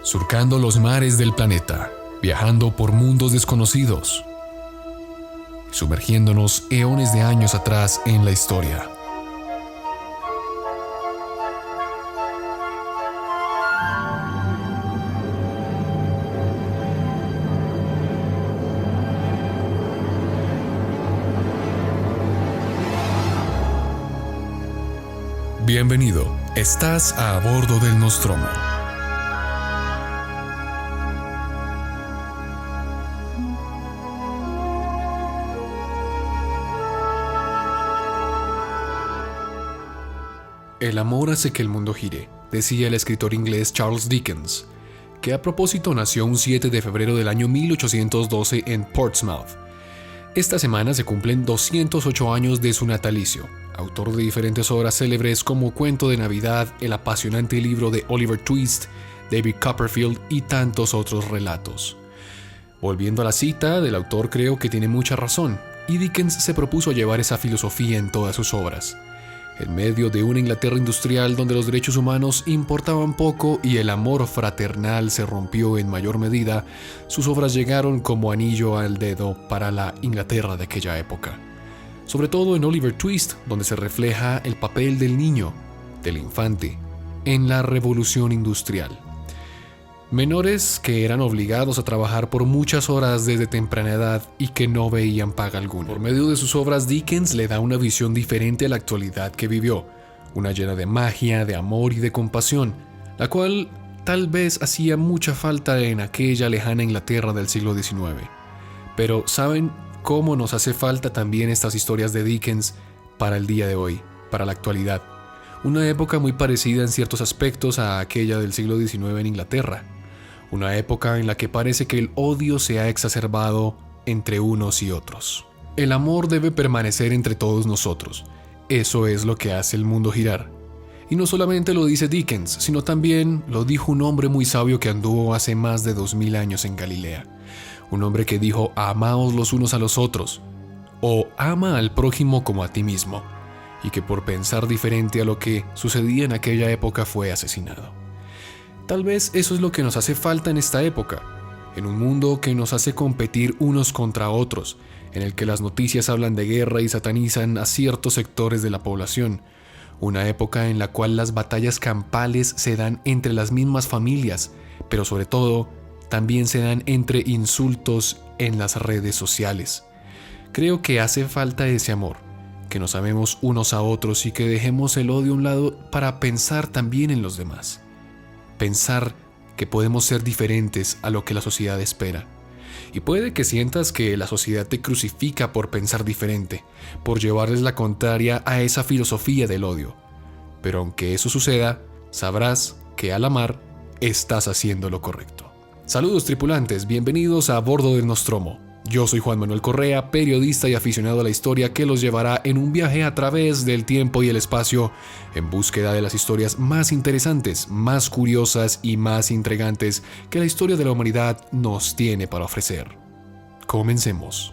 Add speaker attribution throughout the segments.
Speaker 1: surcando los mares del planeta, viajando por mundos desconocidos, sumergiéndonos eones de años atrás en la historia. Bienvenido, estás a bordo del Nostromo. El amor hace que el mundo gire, decía el escritor inglés Charles Dickens, que a propósito nació un 7 de febrero del año 1812 en Portsmouth. Esta semana se cumplen 208 años de su natalicio, autor de diferentes obras célebres como Cuento de Navidad, el apasionante libro de Oliver Twist, David Copperfield y tantos otros relatos. Volviendo a la cita del autor, creo que tiene mucha razón, y Dickens se propuso llevar esa filosofía en todas sus obras. En medio de una Inglaterra industrial donde los derechos humanos importaban poco y el amor fraternal se rompió en mayor medida, sus obras llegaron como anillo al dedo para la Inglaterra de aquella época. Sobre todo en Oliver Twist, donde se refleja el papel del niño, del infante, en la revolución industrial. Menores que eran obligados a trabajar por muchas horas desde temprana edad y que no veían paga alguna. Por medio de sus obras, Dickens le da una visión diferente a la actualidad que vivió, una llena de magia, de amor y de compasión, la cual tal vez hacía mucha falta en aquella lejana Inglaterra del siglo XIX. Pero ¿saben cómo nos hace falta también estas historias de Dickens para el día de hoy, para la actualidad? Una época muy parecida en ciertos aspectos a aquella del siglo XIX en Inglaterra. Una época en la que parece que el odio se ha exacerbado entre unos y otros. El amor debe permanecer entre todos nosotros. Eso es lo que hace el mundo girar. Y no solamente lo dice Dickens, sino también lo dijo un hombre muy sabio que anduvo hace más de 2000 años en Galilea. Un hombre que dijo: amaos los unos a los otros, o ama al prójimo como a ti mismo, y que por pensar diferente a lo que sucedía en aquella época fue asesinado. Tal vez eso es lo que nos hace falta en esta época, en un mundo que nos hace competir unos contra otros, en el que las noticias hablan de guerra y satanizan a ciertos sectores de la población, una época en la cual las batallas campales se dan entre las mismas familias, pero sobre todo, también se dan entre insultos en las redes sociales. Creo que hace falta ese amor, que nos amemos unos a otros y que dejemos el odio a un lado para pensar también en los demás. Pensar que podemos ser diferentes a lo que la sociedad espera. Y puede que sientas que la sociedad te crucifica por pensar diferente, por llevarles la contraria a esa filosofía del odio. Pero aunque eso suceda, sabrás que al amar estás haciendo lo correcto. Saludos tripulantes, bienvenidos a bordo del Nostromo. Yo soy Juan Manuel Correa, periodista y aficionado a la historia que los llevará en un viaje a través del tiempo y el espacio en búsqueda de las historias más interesantes, más curiosas y más intrigantes que la historia de la humanidad nos tiene para ofrecer. Comencemos.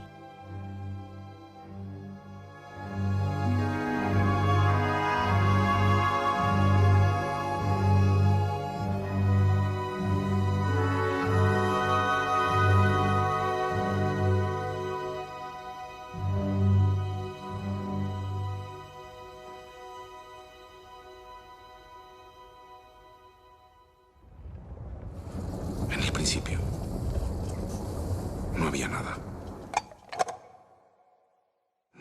Speaker 2: En el principio, no había nada.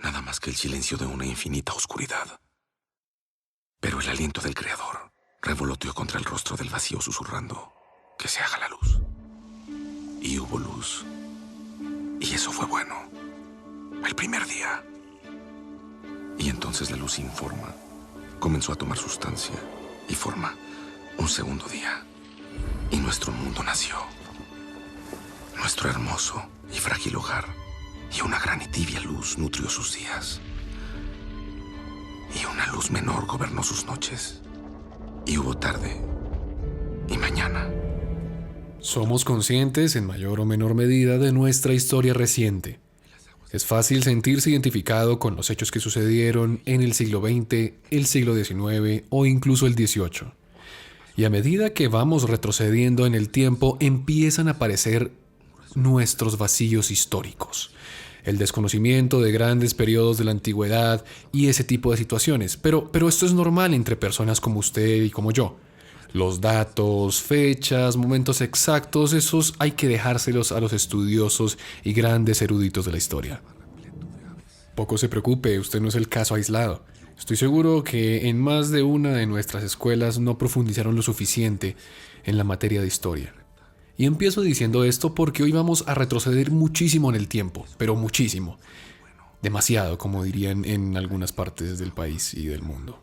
Speaker 2: Nada más que el silencio de una infinita oscuridad. Pero el aliento del Creador revoloteó contra el rostro del vacío susurrando: que se haga la luz. Y hubo luz. Y eso fue bueno. El primer día. Y entonces la luz informa comenzó a tomar sustancia y forma un segundo día. Y nuestro mundo nació. Nuestro hermoso y frágil hogar. Y una gran y tibia luz nutrió sus días. Y una luz menor gobernó sus noches. Y hubo tarde y mañana.
Speaker 1: Somos conscientes, en mayor o menor medida, de nuestra historia reciente. Es fácil sentirse identificado con los hechos que sucedieron en el siglo XX, el siglo XIX o incluso el XVIII. Y a medida que vamos retrocediendo en el tiempo, empiezan a aparecer nuestros vacíos históricos. El desconocimiento de grandes periodos de la antigüedad y ese tipo de situaciones. Pero esto es normal entre personas como usted y como yo. Los datos, fechas, momentos exactos, esos hay que dejárselos a los estudiosos y grandes eruditos de la historia. Poco se preocupe, usted no es el caso aislado. Estoy seguro que en más de una de nuestras escuelas no profundizaron lo suficiente en la materia de historia. Y empiezo diciendo esto porque hoy vamos a retroceder muchísimo en el tiempo, pero muchísimo. Demasiado, como dirían en algunas partes del país y del mundo.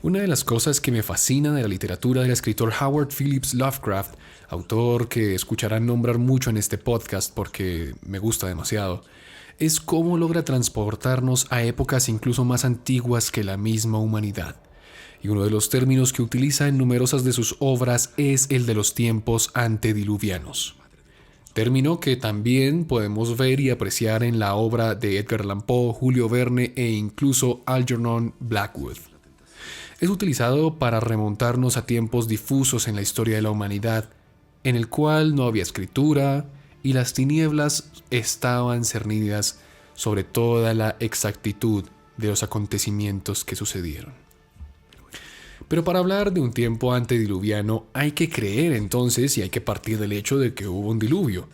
Speaker 1: Una de las cosas que me fascina de la literatura del escritor Howard Phillips Lovecraft, autor que escucharán nombrar mucho en este podcast porque me gusta demasiado, es cómo logra transportarnos a épocas incluso más antiguas que la misma humanidad. Y uno de los términos que utiliza en numerosas de sus obras es el de los tiempos antediluvianos. Término que también podemos ver y apreciar en la obra de Edgar Allan Poe, Julio Verne e incluso Algernon Blackwood. Es utilizado para remontarnos a tiempos difusos en la historia de la humanidad, en el cual no había escritura y las tinieblas estaban cernidas sobre toda la exactitud de los acontecimientos que sucedieron. Pero para hablar de un tiempo antediluviano hay que creer entonces y hay que partir del hecho de que hubo un diluvio.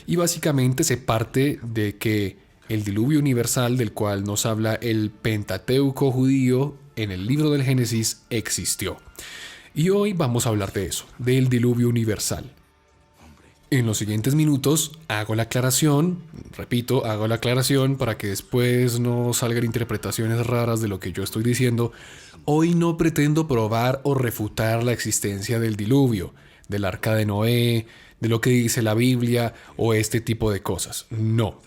Speaker 1: Y básicamente se parte de que el diluvio universal del cual nos habla el Pentateuco judío en el libro del Génesis existió. Y hoy vamos a hablar de eso, del diluvio universal. En los siguientes minutos hago la aclaración para que después no salgan interpretaciones raras de lo que yo estoy diciendo. Hoy no pretendo probar o refutar la existencia del diluvio, del arca de Noé, de lo que dice la Biblia o este tipo de cosas. No.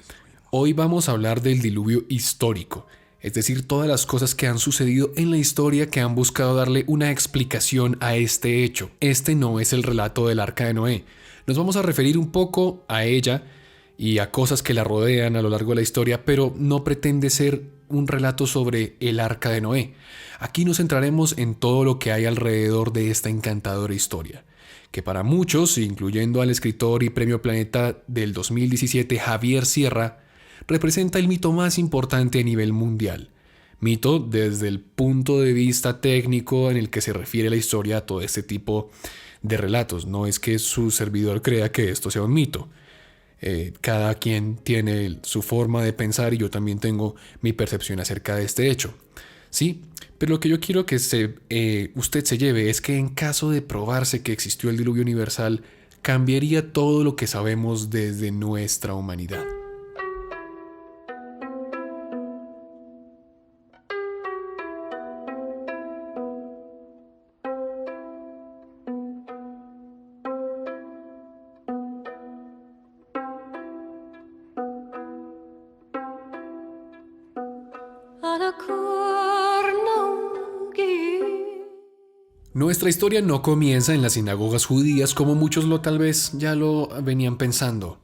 Speaker 1: Hoy vamos a hablar del diluvio histórico, es decir, todas las cosas que han sucedido en la historia que han buscado darle una explicación a este hecho. Este no es el relato del arca de Noé. Nos vamos a referir un poco a ella y a cosas que la rodean a lo largo de la historia, pero no pretende ser un relato sobre el arca de Noé. Aquí nos centraremos en todo lo que hay alrededor de esta encantadora historia, que para muchos, incluyendo al escritor y Premio Planeta del 2017 Javier Sierra, representa el mito más importante a nivel mundial. Mito desde el punto de vista técnico en el que se refiere la historia a todo este tipo de relatos. No es que su servidor crea que esto sea un mito. Cada quien tiene su forma de pensar y yo también tengo mi percepción acerca de este hecho. Sí, pero lo que yo quiero que usted se lleve es que en caso de probarse que existió el diluvio universal, cambiaría todo lo que sabemos desde nuestra humanidad. Nuestra historia no comienza en las sinagogas judías como muchos tal vez ya lo venían pensando.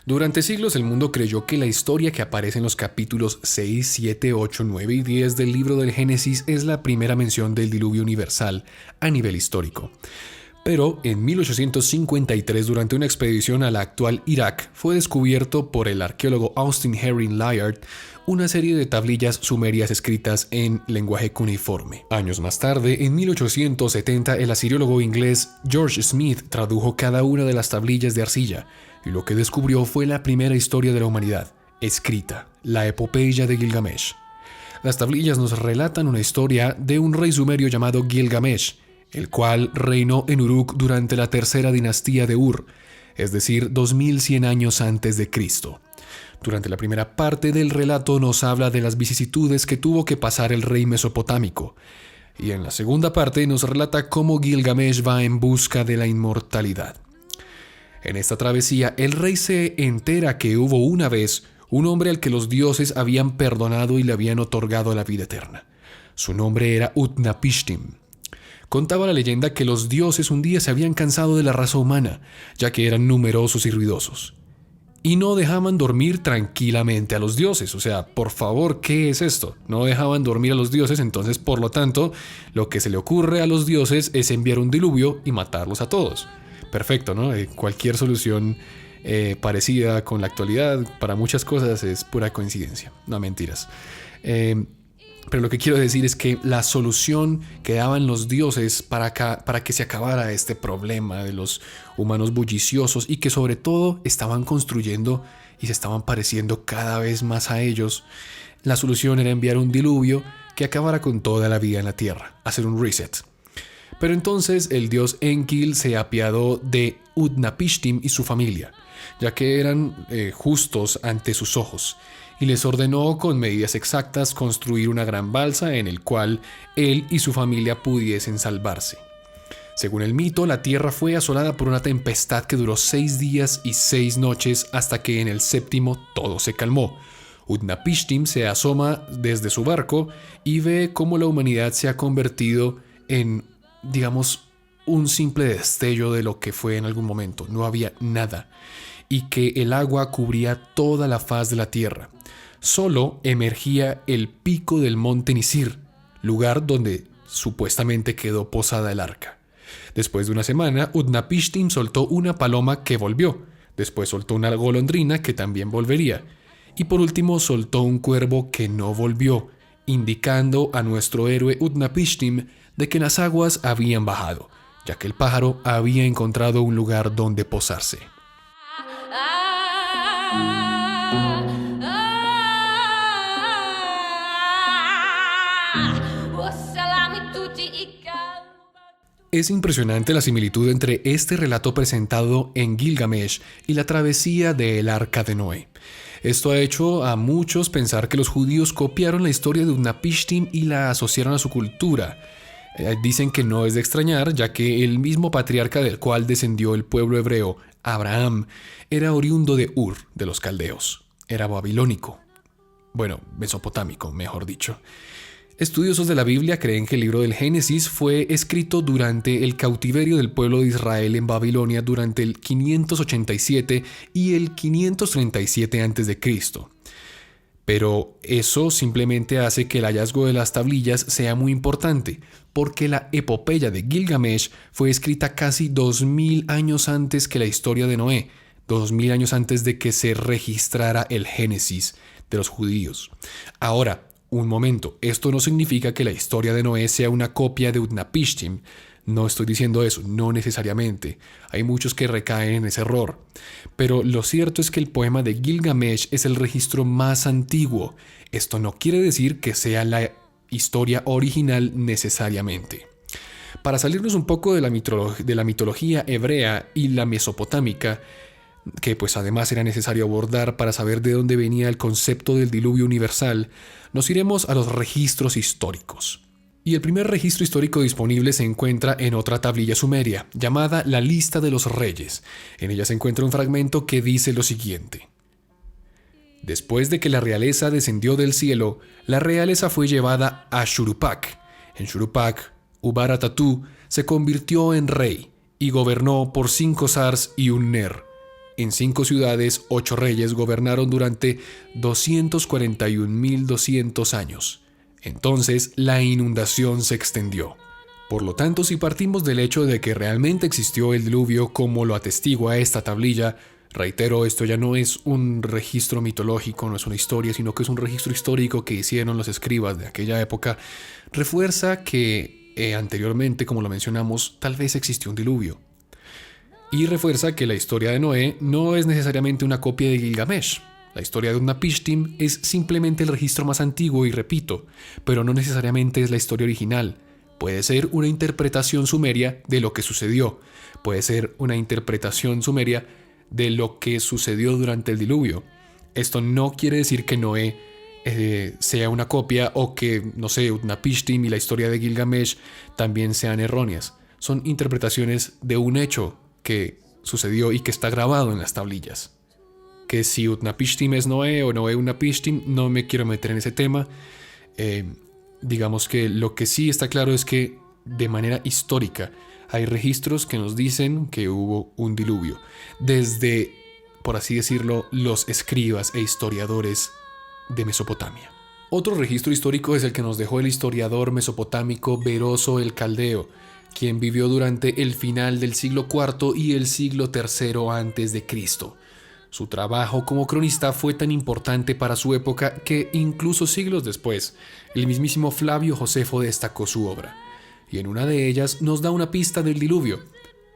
Speaker 1: Durante siglos el mundo creyó que la historia que aparece en los capítulos 6, 7, 8, 9 y 10 del libro del Génesis es la primera mención del diluvio universal a nivel histórico. Pero en 1853, durante una expedición al actual Irak, fue descubierto por el arqueólogo Austin Herring Layard una serie de tablillas sumerias escritas en lenguaje cuneiforme. Años más tarde, en 1870, el asiriólogo inglés George Smith tradujo cada una de las tablillas de arcilla, y lo que descubrió fue la primera historia de la humanidad, escrita, la epopeya de Gilgamesh. Las tablillas nos relatan una historia de un rey sumerio llamado Gilgamesh, el cual reinó en Uruk durante la tercera dinastía de Ur, es decir, 2100 años antes de Cristo. Durante la primera parte del relato nos habla de las vicisitudes que tuvo que pasar el rey mesopotámico, y en la segunda parte nos relata cómo Gilgamesh va en busca de la inmortalidad. En esta travesía, el rey se entera que hubo una vez un hombre al que los dioses habían perdonado y le habían otorgado la vida eterna. Su nombre era Utnapishtim. Contaba la leyenda que los dioses un día se habían cansado de la raza humana, ya que eran numerosos y ruidosos. y no dejaban dormir tranquilamente a los dioses. O sea, por favor, ¿qué es esto? No dejaban dormir a los dioses, entonces por lo tanto, lo que se le ocurre a los dioses es enviar un diluvio y matarlos a todos. Perfecto, ¿no? Cualquier solución parecida con la actualidad para muchas cosas es pura coincidencia, no mentiras. Pero lo que quiero decir es que la solución que daban los dioses para que se acabara este problema de los humanos bulliciosos y que sobre todo estaban construyendo y se estaban pareciendo cada vez más a ellos, la solución era enviar un diluvio que acabara con toda la vida en la tierra, hacer un reset. Pero entonces el dios Enkil se apiadó de Utnapishtim y su familia, ya que eran justos ante sus ojos, y les ordenó con medidas exactas construir una gran balsa en el cual él y su familia pudiesen salvarse. Según el mito, la tierra fue asolada por una tempestad que duró 6 días y 6 noches hasta que en el séptimo todo se calmó. Utnapishtim se asoma desde su barco y ve cómo la humanidad se ha convertido en, digamos, un simple destello de lo que fue en algún momento. No había nada. Y que el agua cubría toda la faz de la tierra. Solo emergía el pico del monte Nisir, lugar donde supuestamente quedó posada el arca. Después de una semana, Utnapishtim soltó una paloma que volvió. Después soltó una golondrina que también volvería. Y por último soltó un cuervo que no volvió, indicando a nuestro héroe Utnapishtim de que las aguas habían bajado, ya que el pájaro había encontrado un lugar donde posarse. Es impresionante la similitud entre este relato presentado en Gilgamesh y la travesía del Arca de Noé. Esto ha hecho a muchos pensar que los judíos copiaron la historia de Utnapishtim y la asociaron a su cultura. Dicen que no es de extrañar, ya que el mismo patriarca del cual descendió el pueblo hebreo, Abraham, era oriundo de Ur, de los caldeos. Era babilónico. Bueno, mesopotámico, mejor dicho. Estudiosos de la Biblia creen que el libro del Génesis fue escrito durante el cautiverio del pueblo de Israel en Babilonia durante el 587 y el 537 a.C. Pero eso simplemente hace que el hallazgo de las tablillas sea muy importante, porque la epopeya de Gilgamesh fue escrita casi 2000 años antes que la historia de Noé, 2000 años antes de que se registrara el Génesis de los judíos. Ahora, un momento, esto no significa que la historia de Noé sea una copia de Utnapishtim. No estoy diciendo eso, no necesariamente. Hay muchos que recaen en ese error. Pero lo cierto es que el poema de Gilgamesh es el registro más antiguo. Esto no quiere decir que sea la historia original necesariamente. Para salirnos un poco de la mitología hebrea y la mesopotámica, que pues además era necesario abordar para saber de dónde venía el concepto del diluvio universal, nos iremos a los registros históricos. Y el primer registro histórico disponible se encuentra en otra tablilla sumeria, llamada la Lista de los Reyes. En ella se encuentra un fragmento que dice lo siguiente: Después de que la realeza descendió del cielo, la realeza fue llevada a Shuruppak. En Shuruppak, Ubaratatú se convirtió en rey y gobernó por 5 zars y un ner. En 5 ciudades, 8 reyes gobernaron durante 241.200 años. Entonces, la inundación se extendió. Por lo tanto, si partimos del hecho de que realmente existió el diluvio como lo atestigua esta tablilla, reitero, esto ya no es un registro mitológico, no es una historia, sino que es un registro histórico que hicieron los escribas de aquella época, refuerza que anteriormente, como lo mencionamos, tal vez existió un diluvio. Y refuerza que la historia de Noé no es necesariamente una copia de Gilgamesh. La historia de Utnapishtim es simplemente el registro más antiguo y repito, pero no necesariamente es la historia original. Puede ser una interpretación sumeria de lo que sucedió. Puede ser una interpretación sumeria de lo que sucedió durante el diluvio. Esto no quiere decir que Noé sea una copia o que, no sé, Utnapishtim y la historia de Gilgamesh también sean erróneas. Son interpretaciones de un hecho que sucedió y que está grabado en las tablillas. Que si Utnapishtim es Noé o Noé Utnapishtim, no me quiero meter en ese tema. Digamos que lo que sí está claro es que de manera histórica hay registros que nos dicen que hubo un diluvio. Desde por así decirlo, los escribas e historiadores de Mesopotamia. Otro registro histórico es el que nos dejó el historiador mesopotámico Beroso el Caldeo, quien vivió durante el final del siglo IV y el siglo III antes de Cristo. Su trabajo como cronista fue tan importante para su época que incluso siglos después, el mismísimo Flavio Josefo destacó su obra, y en una de ellas nos da una pista del diluvio,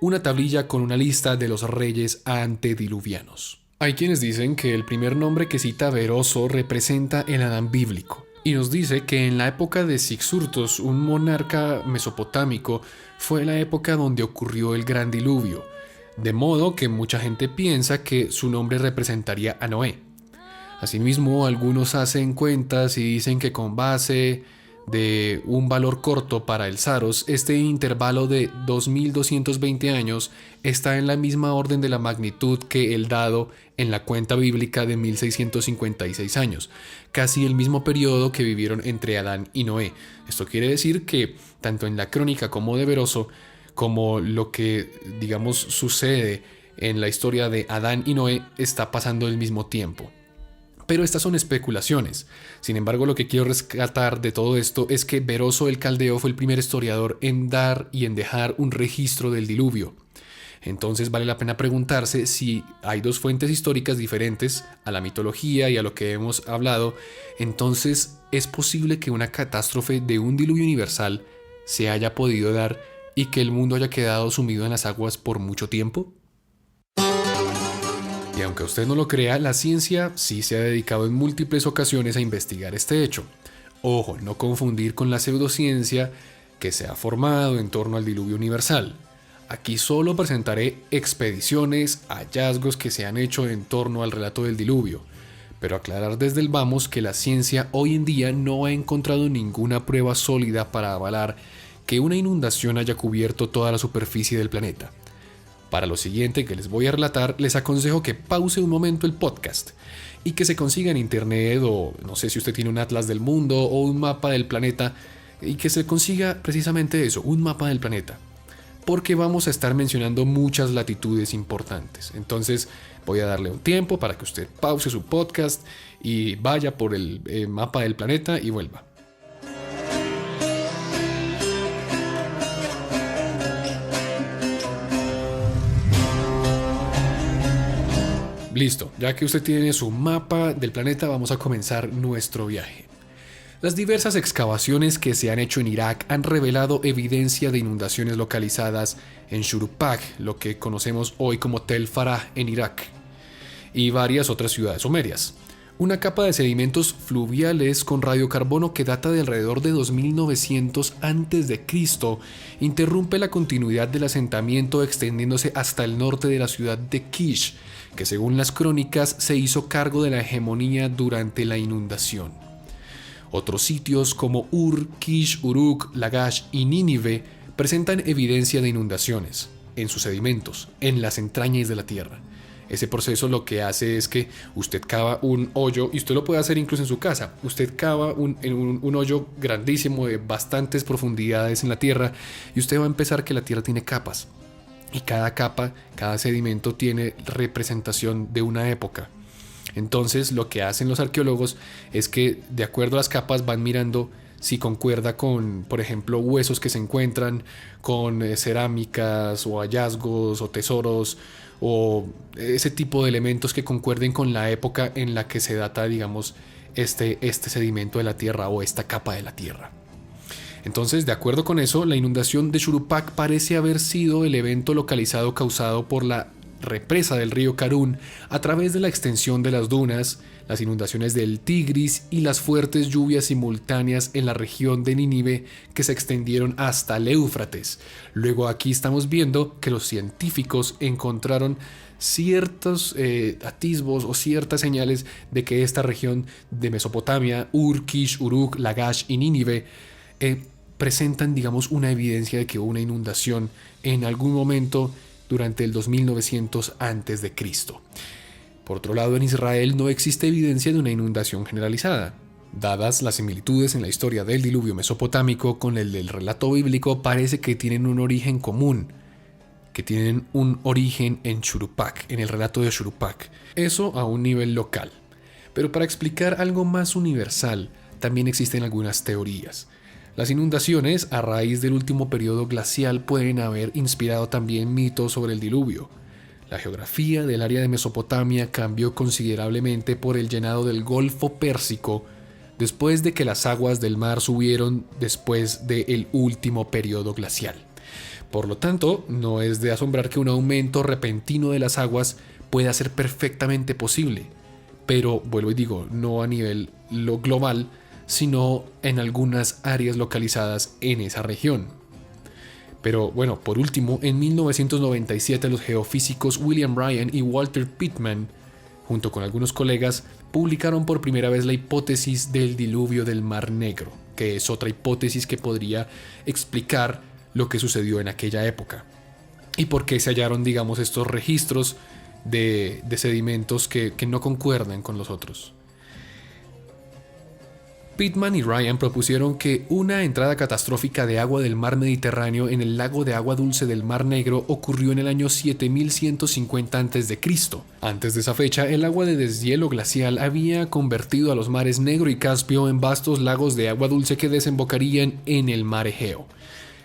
Speaker 1: una tablilla con una lista de los reyes antediluvianos. Hay quienes dicen que el primer nombre que cita Beroso representa el Adán bíblico, y nos dice que en la época de Sixurtos, un monarca mesopotámico, fue la época donde ocurrió el gran diluvio, de modo que mucha gente piensa que su nombre representaría a Noé. Asimismo, algunos hacen cuentas y dicen que con base de un valor corto para el Saros, este intervalo de 2220 años está en la misma orden de la magnitud que el dado en la cuenta bíblica de 1656 años, casi el mismo periodo que vivieron entre Adán y Noé. Esto quiere decir que, tanto en la crónica como de Beroso, como lo que, digamos, sucede en la historia de Adán y Noé, está pasando al mismo tiempo. Pero estas son especulaciones. Sin embargo, lo que quiero rescatar de todo esto es que Beroso el Caldeo fue el primer historiador en dar y en dejar un registro del diluvio. Entonces vale la pena preguntarse si hay dos fuentes históricas diferentes a la mitología y a lo que hemos hablado. Entonces, ¿es posible que una catástrofe de un diluvio universal se haya podido dar y que el mundo haya quedado sumido en las aguas por mucho tiempo? Y aunque usted no lo crea, la ciencia sí se ha dedicado en múltiples ocasiones a investigar este hecho. Ojo, no confundir con la pseudociencia que se ha formado en torno al diluvio universal. Aquí solo presentaré expediciones, hallazgos que se han hecho en torno al relato del diluvio, pero aclarar desde el vamos que la ciencia hoy en día no ha encontrado ninguna prueba sólida para avalar que una inundación haya cubierto toda la superficie del planeta. Para lo siguiente que les voy a relatar, les aconsejo que pause un momento el podcast y que se consiga en internet, o no sé si usted tiene un atlas del mundo o un mapa del planeta, y que se consiga precisamente eso, un mapa del planeta, porque vamos a estar mencionando muchas latitudes importantes. Entonces voy a darle un tiempo para que usted pause su podcast y vaya por el mapa del planeta y vuelva. Listo, ya que usted tiene su mapa del planeta, vamos a comenzar nuestro viaje. Las diversas excavaciones que se han hecho en Irak han revelado evidencia de inundaciones localizadas en Shurupag, lo que conocemos hoy como Tel Farah en Irak, y varias otras ciudades sumerias. Una capa de sedimentos fluviales con radiocarbono que data de alrededor de 2900 a.C. interrumpe la continuidad del asentamiento extendiéndose hasta el norte de la ciudad de Kish, que según las crónicas se hizo cargo de la hegemonía durante la inundación. Otros sitios como Ur, Kish, Uruk, Lagash y Nínive presentan evidencia de inundaciones, en sus sedimentos, en las entrañas de la tierra. Ese proceso lo que hace es que usted cava un hoyo, y usted lo puede hacer incluso en su casa. Usted cava un hoyo grandísimo de bastantes profundidades en la tierra, y usted va a empezar que la tierra tiene capas. Y cada capa, cada sedimento tiene representación de una época. Entonces lo que hacen los arqueólogos es que de acuerdo a las capas van mirando si concuerda con, por ejemplo, huesos que se encuentran, con cerámicas o hallazgos o tesoros o ese tipo de elementos que concuerden con la época en la que se data, digamos, este sedimento de la tierra o esta capa de la tierra. Entonces, de acuerdo con eso, la inundación de Shurupag parece haber sido el evento localizado causado por la represa del río Karun a través de la extensión de las dunas, las inundaciones del Tigris y las fuertes lluvias simultáneas en la región de Nínive que se extendieron hasta el Éufrates. Luego aquí estamos viendo que los científicos encontraron ciertos atisbos o ciertas señales de que esta región de Mesopotamia, Ur, Kish, Uruk, Lagash y Nínive presentan, digamos, una evidencia de que hubo una inundación en algún momento durante el 2900 a.C. Por otro lado, en Israel no existe evidencia de una inundación generalizada. Dadas las similitudes en la historia del diluvio mesopotámico con el del relato bíblico, parece que tienen un origen común, que tienen un origen en Churupac, en el relato de Churupac. Eso a un nivel local. Pero para explicar algo más universal, también existen algunas teorías. Las inundaciones a raíz del último periodo glacial pueden haber inspirado también mitos sobre el diluvio. La geografía del área de Mesopotamia cambió considerablemente por el llenado del Golfo Pérsico después de que las aguas del mar subieron después del último periodo glacial. Por lo tanto, no es de asombrar que un aumento repentino de las aguas pueda ser perfectamente posible, pero vuelvo y digo, no a nivel global, sino en algunas áreas localizadas en esa región. Pero bueno, por último, en 1997 los geofísicos William Ryan y Walter Pittman, junto con algunos colegas, publicaron por primera vez la hipótesis del diluvio del Mar Negro, que es otra hipótesis que podría explicar lo que sucedió en aquella época y por qué se hallaron, digamos, estos registros de sedimentos que no concuerdan con los otros. Pittman y Ryan propusieron que una entrada catastrófica de agua del mar Mediterráneo en el lago de agua dulce del Mar Negro ocurrió en el año 7150 a.C. Antes de esa fecha, el agua de deshielo glacial había convertido a los mares Negro y Caspio en vastos lagos de agua dulce que desembocarían en el mar Egeo.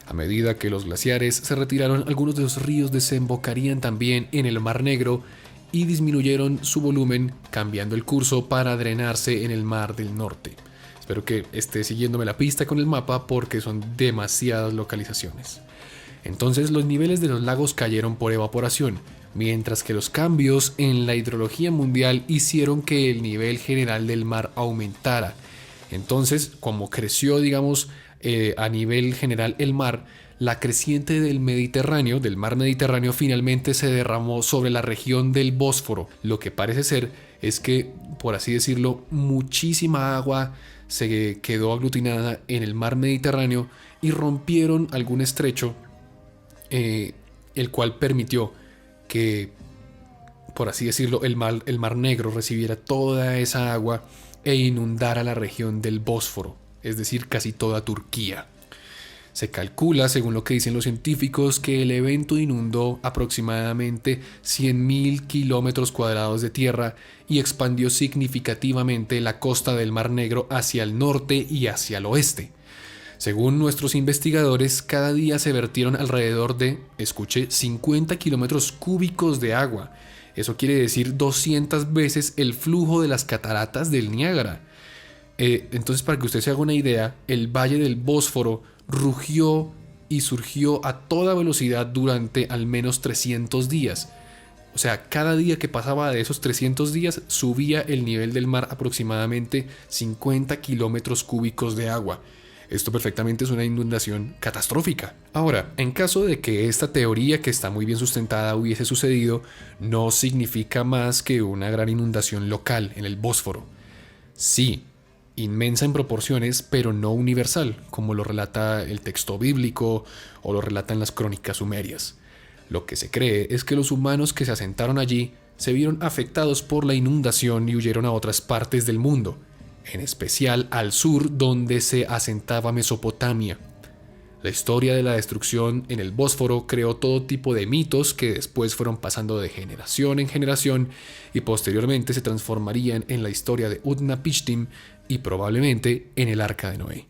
Speaker 1: A medida que los glaciares se retiraron, algunos de los ríos desembocarían también en el Mar Negro y disminuyeron su volumen, cambiando el curso para drenarse en el Mar del Norte. Espero que esté siguiéndome la pista con el mapa porque son demasiadas localizaciones. Entonces los niveles de los lagos cayeron por evaporación, mientras que los cambios en la hidrología mundial hicieron que el nivel general del mar aumentara. Entonces, como creció, digamos, a nivel general el mar, la creciente del Mediterráneo, del mar Mediterráneo, finalmente se derramó sobre la región del Bósforo. Lo que parece ser es que, por así decirlo, muchísima agua se quedó aglutinada en el mar Mediterráneo y rompieron algún estrecho, el cual permitió que, por así decirlo, el mar Negro recibiera toda esa agua e inundara la región del Bósforo, es decir, casi toda Turquía. Se calcula, según lo que dicen los científicos, que el evento inundó aproximadamente 100.000 kilómetros cuadrados de tierra y expandió significativamente la costa del Mar Negro hacia el norte y hacia el oeste. Según nuestros investigadores, cada día se vertieron alrededor de, escuche, 50 kilómetros cúbicos de agua. Eso quiere decir 200 veces el flujo de las cataratas del Niágara. Entonces, para que usted se haga una idea, el valle del Bósforo rugió y surgió a toda velocidad durante al menos 300 días. O sea, cada día que pasaba de esos 300 días subía el nivel del mar aproximadamente 50 kilómetros cúbicos de agua. Esto perfectamente es una inundación catastrófica. Ahora, en caso de que esta teoría, que está muy bien sustentada, hubiese sucedido, no significa más que una gran inundación local en el Bósforo. Sí, inmensa en proporciones, pero no universal, como lo relata el texto bíblico o lo relatan las crónicas sumerias. Lo que se cree es que los humanos que se asentaron allí se vieron afectados por la inundación y huyeron a otras partes del mundo, en especial al sur donde se asentaba Mesopotamia. La historia de la destrucción en el Bósforo creó todo tipo de mitos que después fueron pasando de generación en generación y posteriormente se transformarían en la historia de Utnapishtim y probablemente en el Arca de Noé.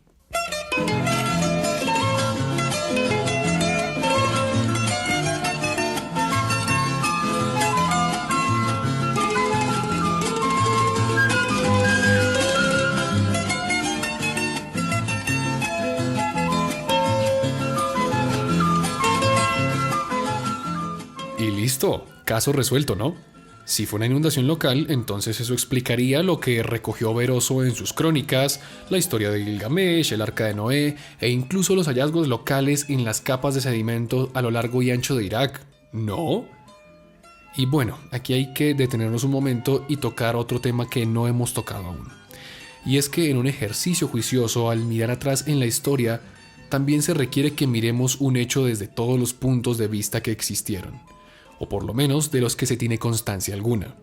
Speaker 1: Y listo, caso resuelto, ¿no? Si fue una inundación local, entonces eso explicaría lo que recogió Beroso en sus crónicas, la historia de Gilgamesh, el Arca de Noé e incluso los hallazgos locales en las capas de sedimento a lo largo y ancho de Irak, ¿no? Y bueno, aquí hay que detenernos un momento y tocar otro tema que no hemos tocado aún. Y es que en un ejercicio juicioso, al mirar atrás en la historia, también se requiere que miremos un hecho desde todos los puntos de vista que existieron, o por lo menos de los que se tiene constancia alguna.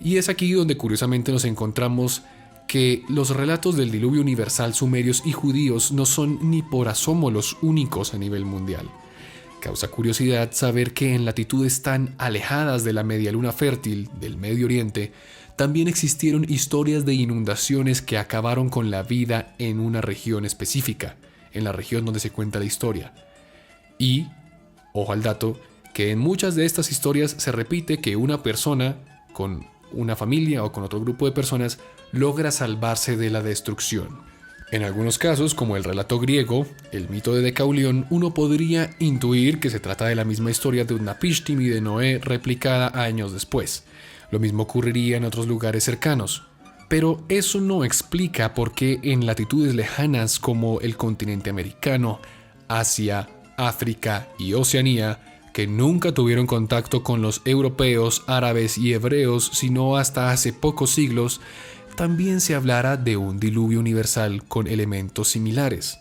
Speaker 1: Y es aquí donde curiosamente nos encontramos que los relatos del diluvio universal sumerios y judíos no son ni por asomo los únicos a nivel mundial. Causa curiosidad saber que en latitudes tan alejadas de la media luna fértil del Medio Oriente, también existieron historias de inundaciones que acabaron con la vida en una región específica, en la región donde se cuenta la historia. Y, ojo al dato, que en muchas de estas historias se repite que una persona, con una familia o con otro grupo de personas, logra salvarse de la destrucción. En algunos casos, como el relato griego, el mito de Decaulión, uno podría intuir que se trata de la misma historia de Utnapishtim y de Noé replicada años después. Lo mismo ocurriría en otros lugares cercanos. Pero eso no explica por qué en latitudes lejanas como el continente americano, Asia, África y Oceanía, que nunca tuvieron contacto con los europeos, árabes y hebreos sino hasta hace pocos siglos, también se hablara de un diluvio universal con elementos similares.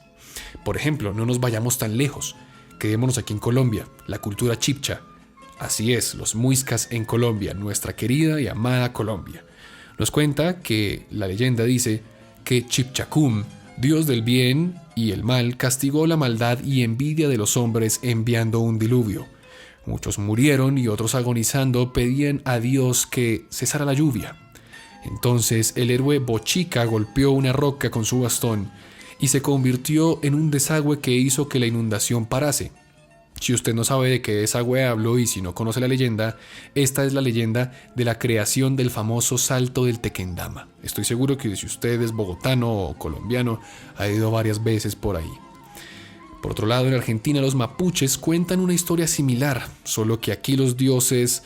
Speaker 1: Por ejemplo, no nos vayamos tan lejos, quedémonos aquí en Colombia, la cultura chibcha. Así es, los muiscas en Colombia, nuestra querida y amada Colombia. Nos cuenta que la leyenda dice que Chipchacum, dios del bien y el mal, castigó la maldad y envidia de los hombres enviando un diluvio. Muchos murieron y otros agonizando pedían a Dios que cesara la lluvia. Entonces el héroe Bochica golpeó una roca con su bastón y se convirtió en un desagüe que hizo que la inundación parase. Si usted no sabe de qué desagüe hablo y si no conoce la leyenda, esta es la leyenda de la creación del famoso Salto del Tequendama. Estoy seguro que si usted es bogotano o colombiano, ha ido varias veces por ahí. Por otro lado, en Argentina los mapuches cuentan una historia similar, solo que aquí los dioses,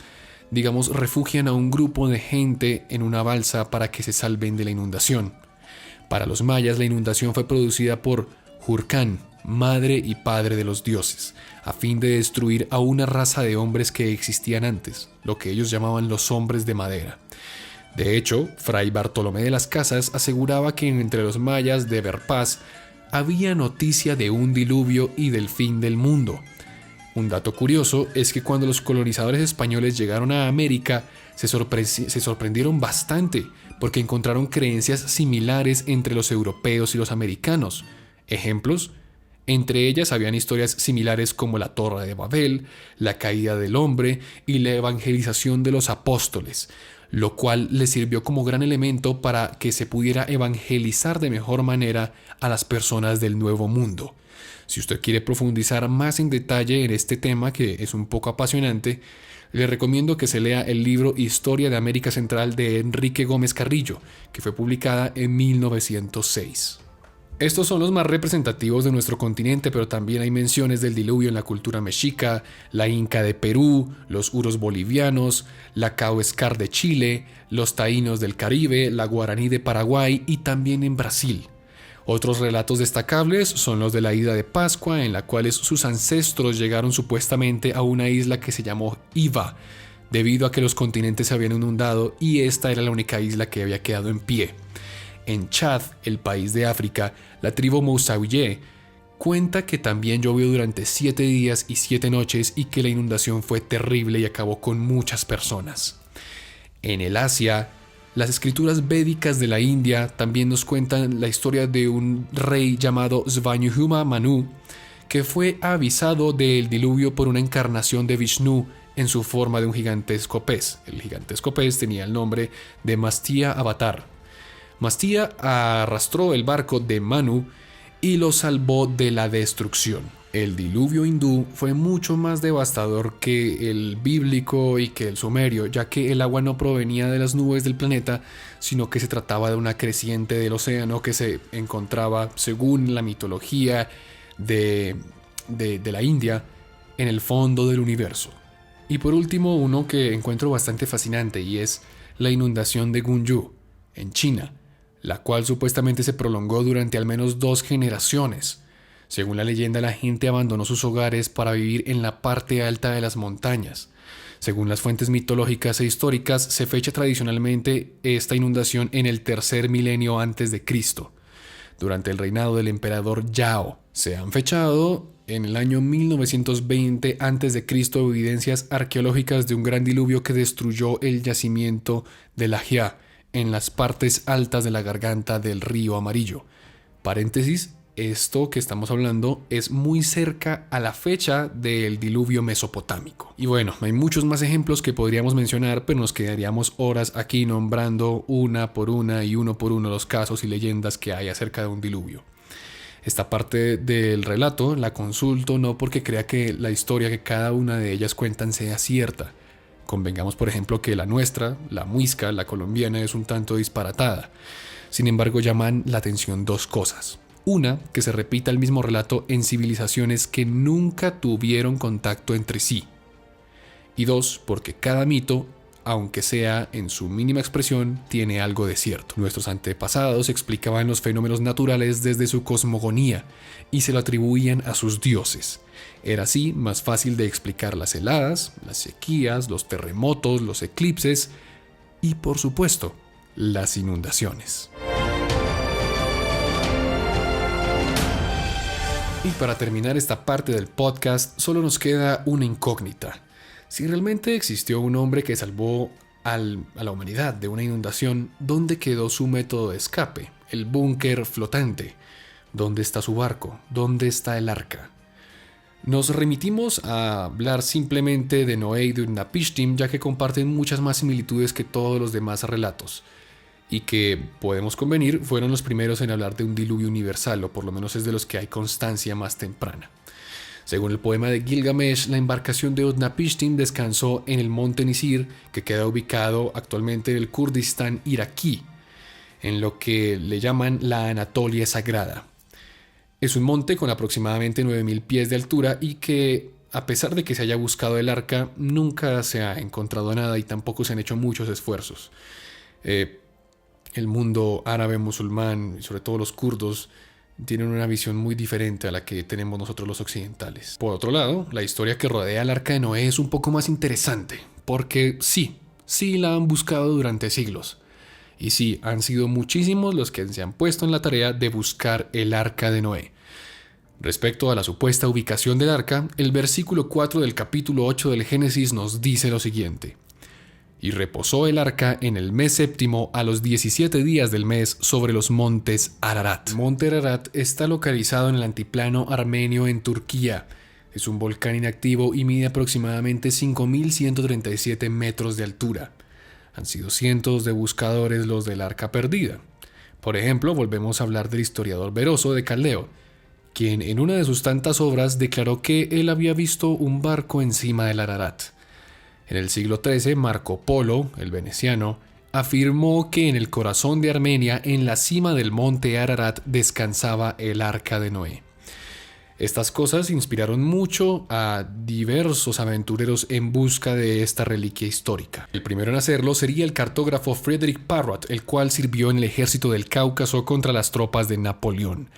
Speaker 1: refugian a un grupo de gente en una balsa para que se salven de la inundación. Para los mayas, la inundación fue producida por Hurcán, madre y padre de los dioses, a fin de destruir a una raza de hombres que existían antes, lo que ellos llamaban los hombres de madera. De hecho, Fray Bartolomé de las Casas aseguraba que entre los mayas de Verpaz había noticia de un diluvio y del fin del mundo. Un dato curioso es que cuando los colonizadores españoles llegaron a América, se sorprendieron bastante porque encontraron creencias similares entre los europeos y los americanos. Ejemplos: entre ellas habían historias similares como la Torre de Babel, la caída del hombre y la evangelización de los apóstoles, lo cual les sirvió como gran elemento para que se pudiera evangelizar de mejor manera a las personas del Nuevo Mundo. Si usted quiere profundizar más en detalle en este tema, que es un poco apasionante, le recomiendo que se lea el libro Historia de América Central de Enrique Gómez Carrillo, que fue publicada en 1906. Estos son los más representativos de nuestro continente, pero también hay menciones del diluvio en la cultura mexica, la inca de Perú, los uros bolivianos, la Cahuéscar de Chile, los taínos del Caribe, la guaraní de Paraguay y también en Brasil. Otros relatos destacables son los de la isla de Pascua, en la cual sus ancestros llegaron supuestamente a una isla que se llamó Iva, debido a que los continentes se habían inundado y esta era la única isla que había quedado en pie. En Chad, el país de África, la tribu Moussaouie cuenta que también llovió durante 7 días y 7 noches y que la inundación fue terrible y acabó con muchas personas. En el Asia, las escrituras védicas de la India también nos cuentan la historia de un rey llamado Svayambhuva Manu, que fue avisado del diluvio por una encarnación de Vishnu en su forma de un gigantesco pez. El gigantesco pez tenía el nombre de Mastya Avatar. Mastya arrastró el barco de Manu y lo salvó de la destrucción. El diluvio hindú fue mucho más devastador que el bíblico y que el sumerio, ya que el agua no provenía de las nubes del planeta, sino que se trataba de una creciente del océano que se encontraba, según la mitología de la India, en el fondo del universo. Y por último, uno que encuentro bastante fascinante, y es la inundación de Gunyu, en China, la cual supuestamente se prolongó durante al menos 2 generaciones. Según la leyenda, la gente abandonó sus hogares para vivir en la parte alta de las montañas. Según las fuentes mitológicas e históricas, se fecha tradicionalmente esta inundación en el 3er milenio antes de Cristo, durante el reinado del emperador Yao. Se han fechado en el año 1920 a.C. evidencias arqueológicas de un gran diluvio que destruyó el yacimiento de La Jia en las partes altas de la garganta del río Amarillo. Paréntesis, Esto que estamos hablando es muy cerca a la fecha del diluvio mesopotámico. Y bueno, hay muchos más ejemplos que podríamos mencionar, pero nos quedaríamos horas aquí nombrando una por una y uno por uno los casos y leyendas que hay acerca de un diluvio. Esta parte del relato la consulto no porque crea que la historia que cada una de ellas cuentan sea cierta. Convengamos, por ejemplo, que la nuestra, la muisca, la colombiana, es un tanto disparatada. Sin embargo, llaman la atención dos cosas. Una, que se repita el mismo relato en civilizaciones que nunca tuvieron contacto entre sí. Y dos, porque cada mito, aunque sea en su mínima expresión, tiene algo de cierto. Nuestros antepasados explicaban los fenómenos naturales desde su cosmogonía y se lo atribuían a sus dioses. Era así más fácil de explicar las heladas, las sequías, los terremotos, los eclipses y, por supuesto, las inundaciones. Y para terminar esta parte del podcast, solo nos queda una incógnita. Si realmente existió un hombre que salvó a la humanidad de una inundación, ¿dónde quedó su método de escape? El búnker flotante. ¿Dónde está su barco? ¿Dónde está el arca? Nos remitimos a hablar simplemente de Noé y de Utnapishtim, ya que comparten muchas más similitudes que todos los demás relatos, y que, podemos convenir, fueron los primeros en hablar de un diluvio universal, o por lo menos es de los que hay constancia más temprana. Según el poema de Gilgamesh, la embarcación de Utnapishtim descansó en el monte Nisir, que queda ubicado actualmente en el Kurdistán iraquí, en lo que le llaman la Anatolia Sagrada. Es un monte con aproximadamente 9.000 pies de altura y que, a pesar de que se haya buscado el arca, nunca se ha encontrado nada y tampoco se han hecho muchos esfuerzos. El mundo árabe, musulmán y sobre todo los kurdos tienen una visión muy diferente a la que tenemos nosotros los occidentales. Por otro lado, la historia que rodea al arca de Noé es un poco más interesante, porque sí la han buscado durante siglos. Y sí, han sido muchísimos los que se han puesto en la tarea de buscar el arca de Noé. Respecto a la supuesta ubicación del arca, el versículo 4 del capítulo 8 del Génesis nos dice lo siguiente: y reposó el arca en el mes séptimo a los 17 días del mes sobre los montes Ararat. El monte Ararat está localizado en el altiplano armenio en Turquía. Es un volcán inactivo y mide aproximadamente 5.137 metros de altura. Han sido cientos de buscadores los del arca perdida. Por ejemplo, volvemos a hablar del historiador Beroso de Caldeo, quien en una de sus tantas obras declaró que él había visto un barco encima del Ararat. En el siglo XIII, Marco Polo, el veneciano, afirmó que en el corazón de Armenia, en la cima del monte Ararat, descansaba el arca de Noé. Estas cosas inspiraron mucho a diversos aventureros en busca de esta reliquia histórica. El primero en hacerlo sería el cartógrafo Frederick Parrot, el cual sirvió en el ejército del Cáucaso contra las tropas de Napoleón.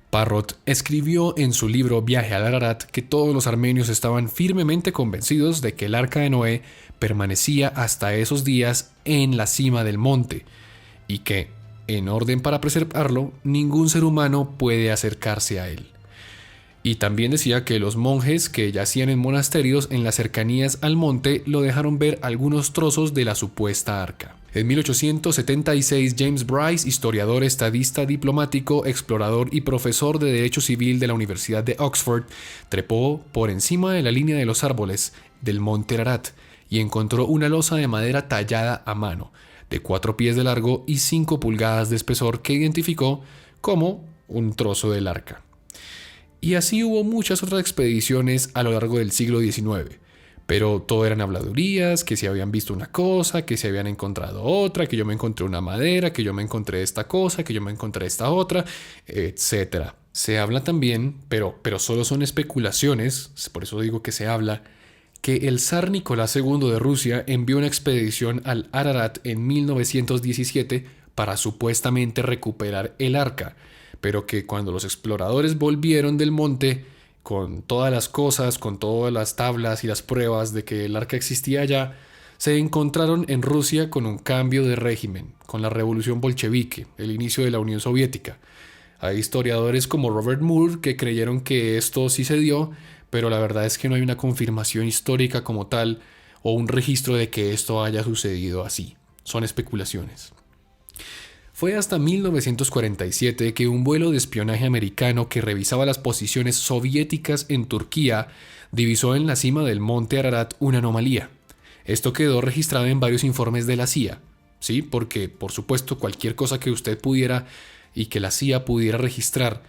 Speaker 1: Parrot escribió en su libro Viaje al Ararat que todos los armenios estaban firmemente convencidos de que el arca de Noé permanecía hasta esos días en la cima del monte y que, en orden para preservarlo, ningún ser humano puede acercarse a él. Y también decía que los monjes que yacían en monasterios en las cercanías al monte lo dejaron ver algunos trozos de la supuesta arca. En 1876, James Bryce, historiador, estadista, diplomático, explorador y profesor de Derecho Civil de la Universidad de Oxford, trepó por encima de la línea de los árboles del monte Ararat y encontró una losa de madera tallada a mano, de 4 pies de largo y 5 pulgadas de espesor, que identificó como un trozo del arca. Y así hubo muchas otras expediciones a lo largo del siglo XIX. Pero todo eran habladurías, que se habían visto una cosa, que se habían encontrado otra, que yo me encontré una madera, que yo me encontré esta cosa, que yo me encontré esta otra, etc. Se habla también, pero solo son especulaciones, por eso digo que se habla, que el zar Nicolás II de Rusia envió una expedición al Ararat en 1917 para supuestamente recuperar el arca, pero que cuando los exploradores volvieron del monte con todas las cosas, con todas las tablas y las pruebas de que el arca existía allá, se encontraron en Rusia con un cambio de régimen, con la revolución bolchevique, el inicio de la Unión Soviética. Hay historiadores como Robert Moore que creyeron que esto sí se dio, pero la verdad es que no hay una confirmación histórica como tal o un registro de que esto haya sucedido así. Son especulaciones. Fue hasta 1947 que un vuelo de espionaje americano que revisaba las posiciones soviéticas en Turquía divisó en la cima del monte Ararat una anomalía. Esto quedó registrado en varios informes de la CIA, ¿sí? Porque, por supuesto, cualquier cosa que usted pudiera y que la CIA pudiera registrar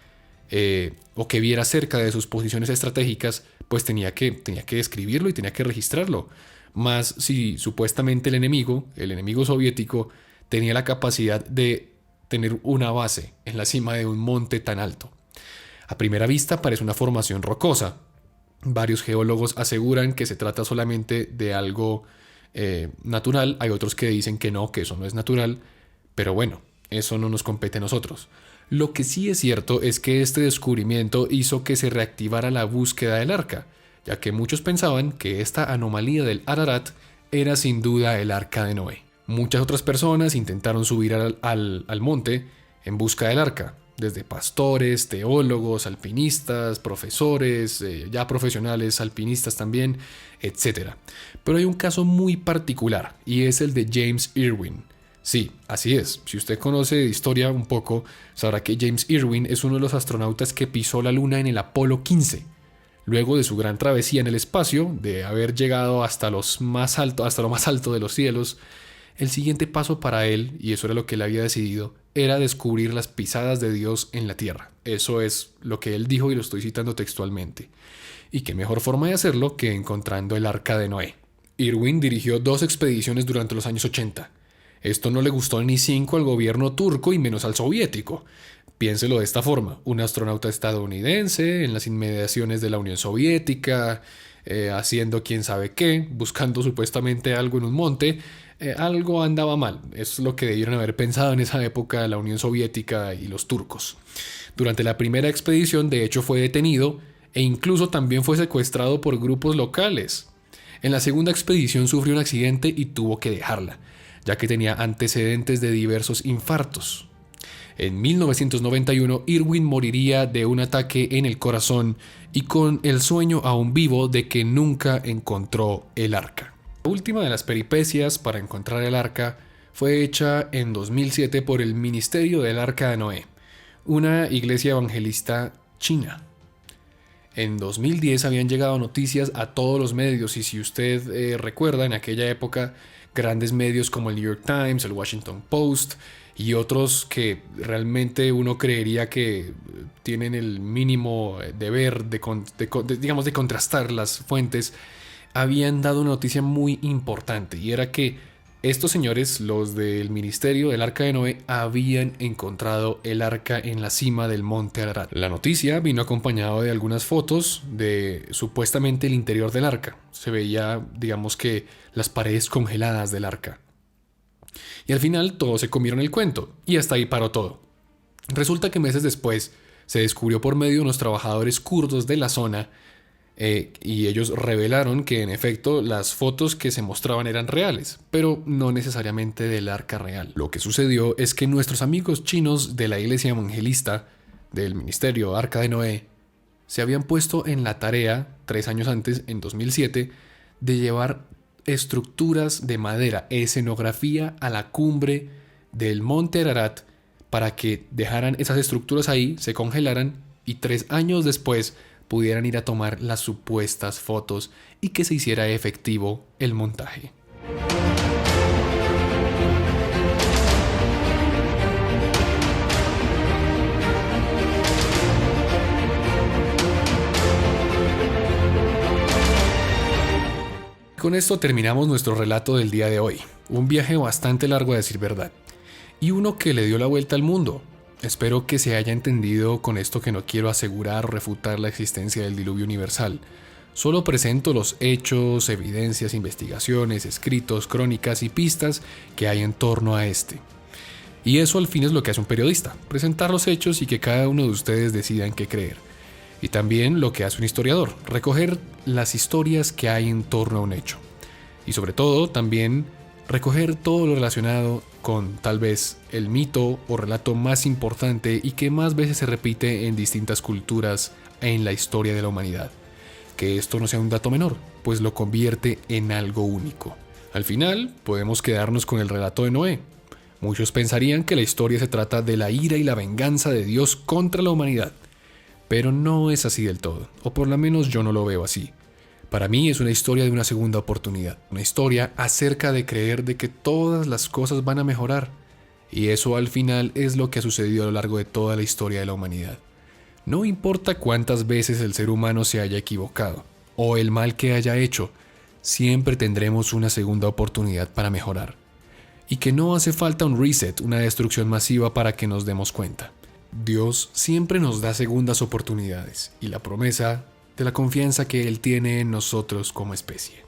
Speaker 1: o que viera cerca de sus posiciones estratégicas, pues tenía que describirlo y tenía que registrarlo. Más si supuestamente el enemigo soviético, tenía la capacidad de tener una base en la cima de un monte tan alto. A primera vista parece una formación rocosa. Varios geólogos aseguran que se trata solamente de algo natural. Hay otros que dicen que no, que eso no es natural. Pero bueno, eso no nos compete a nosotros. Lo que sí es cierto es que este descubrimiento hizo que se reactivara la búsqueda del arca, ya que muchos pensaban que esta anomalía del Ararat era sin duda el arca de Noé. Muchas otras personas intentaron subir al monte en busca del arca, desde pastores, teólogos, alpinistas, profesores, ya profesionales, alpinistas también, etc. Pero hay un caso muy particular y es el de James Irwin. Sí, así es. Si usted conoce de historia un poco, sabrá que James Irwin es uno de los astronautas que pisó la Luna en el Apolo 15. Luego de su gran travesía en el espacio, de haber llegado hasta lo más alto de los cielos, el siguiente paso para él, y eso era lo que él había decidido, era descubrir las pisadas de Dios en la tierra. Eso es lo que él dijo y lo estoy citando textualmente. Y qué mejor forma de hacerlo que encontrando el arca de Noé. Irwin dirigió 2 expediciones durante los años 80. Esto no le gustó ni 5 al gobierno turco y menos al soviético. Piénselo de esta forma: un astronauta estadounidense en las inmediaciones de la Unión Soviética, haciendo quién sabe qué, buscando supuestamente algo en un monte. Algo andaba mal. Eso es lo que debieron haber pensado en esa época la Unión Soviética y los turcos. Durante la primera expedición, de hecho, fue detenido e incluso también fue secuestrado por grupos locales. En la segunda expedición sufrió un accidente y tuvo que dejarla, ya que tenía antecedentes de diversos infartos. En 1991, Irwin moriría de un ataque en el corazón y con el sueño aún vivo de que nunca encontró el arca. La última de las peripecias para encontrar el arca fue hecha en 2007 por el Ministerio del Arca de Noé, una iglesia evangelista china. En 2010 habían llegado noticias a todos los medios y si usted recuerda, en aquella época grandes medios como el New York Times, el Washington Post y otros que realmente uno creería que tienen el mínimo deber de contrastar las fuentes, habían dado una noticia muy importante y era que estos señores, los del Ministerio del Arca de Noé, habían encontrado el arca en la cima del monte Ararat. La noticia vino acompañada de algunas fotos de supuestamente el interior del arca. Se veía, digamos que, las paredes congeladas del arca. Y al final todos se comieron el cuento y hasta ahí paró todo. Resulta que meses después se descubrió por medio de unos trabajadores kurdos de la zona y ellos revelaron que en efecto las fotos que se mostraban eran reales, pero no necesariamente del arca real. Lo que sucedió es que nuestros amigos chinos de la iglesia evangelista del Ministerio Arca de Noé se habían puesto en la tarea 3 años antes, en 2007, de llevar estructuras de madera, escenografía a la cumbre del monte Ararat para que dejaran esas estructuras ahí, se congelaran y 3 años después pudieran ir a tomar las supuestas fotos y que se hiciera efectivo el montaje. Con esto terminamos nuestro relato del día de hoy. Un viaje bastante largo a decir verdad. Y uno que le dio la vuelta al mundo. Espero que se haya entendido con esto que no quiero asegurar o refutar la existencia del diluvio universal. Solo presento los hechos, evidencias, investigaciones, escritos, crónicas y pistas que hay en torno a este. Y eso al fin es lo que hace un periodista, presentar los hechos y que cada uno de ustedes decida en qué creer. Y también lo que hace un historiador, recoger las historias que hay en torno a un hecho. Y sobre todo también recoger todo lo relacionado con tal vez el mito o relato más importante y que más veces se repite en distintas culturas en la historia de la humanidad. Que esto no sea un dato menor, pues lo convierte en algo único. Al final, podemos quedarnos con el relato de Noé. Muchos pensarían que la historia se trata de la ira y la venganza de Dios contra la humanidad, pero no es así del todo, o por lo menos yo no lo veo así. Para mí es una historia de una segunda oportunidad, una historia acerca de creer de que todas las cosas van a mejorar, y eso al final es lo que ha sucedido a lo largo de toda la historia de la humanidad. No importa cuántas veces el ser humano se haya equivocado, o el mal que haya hecho, siempre tendremos una segunda oportunidad para mejorar. Y que no hace falta un reset, una destrucción masiva para que nos demos cuenta. Dios siempre nos da segundas oportunidades y la promesa de la confianza que Él tiene en nosotros como especie.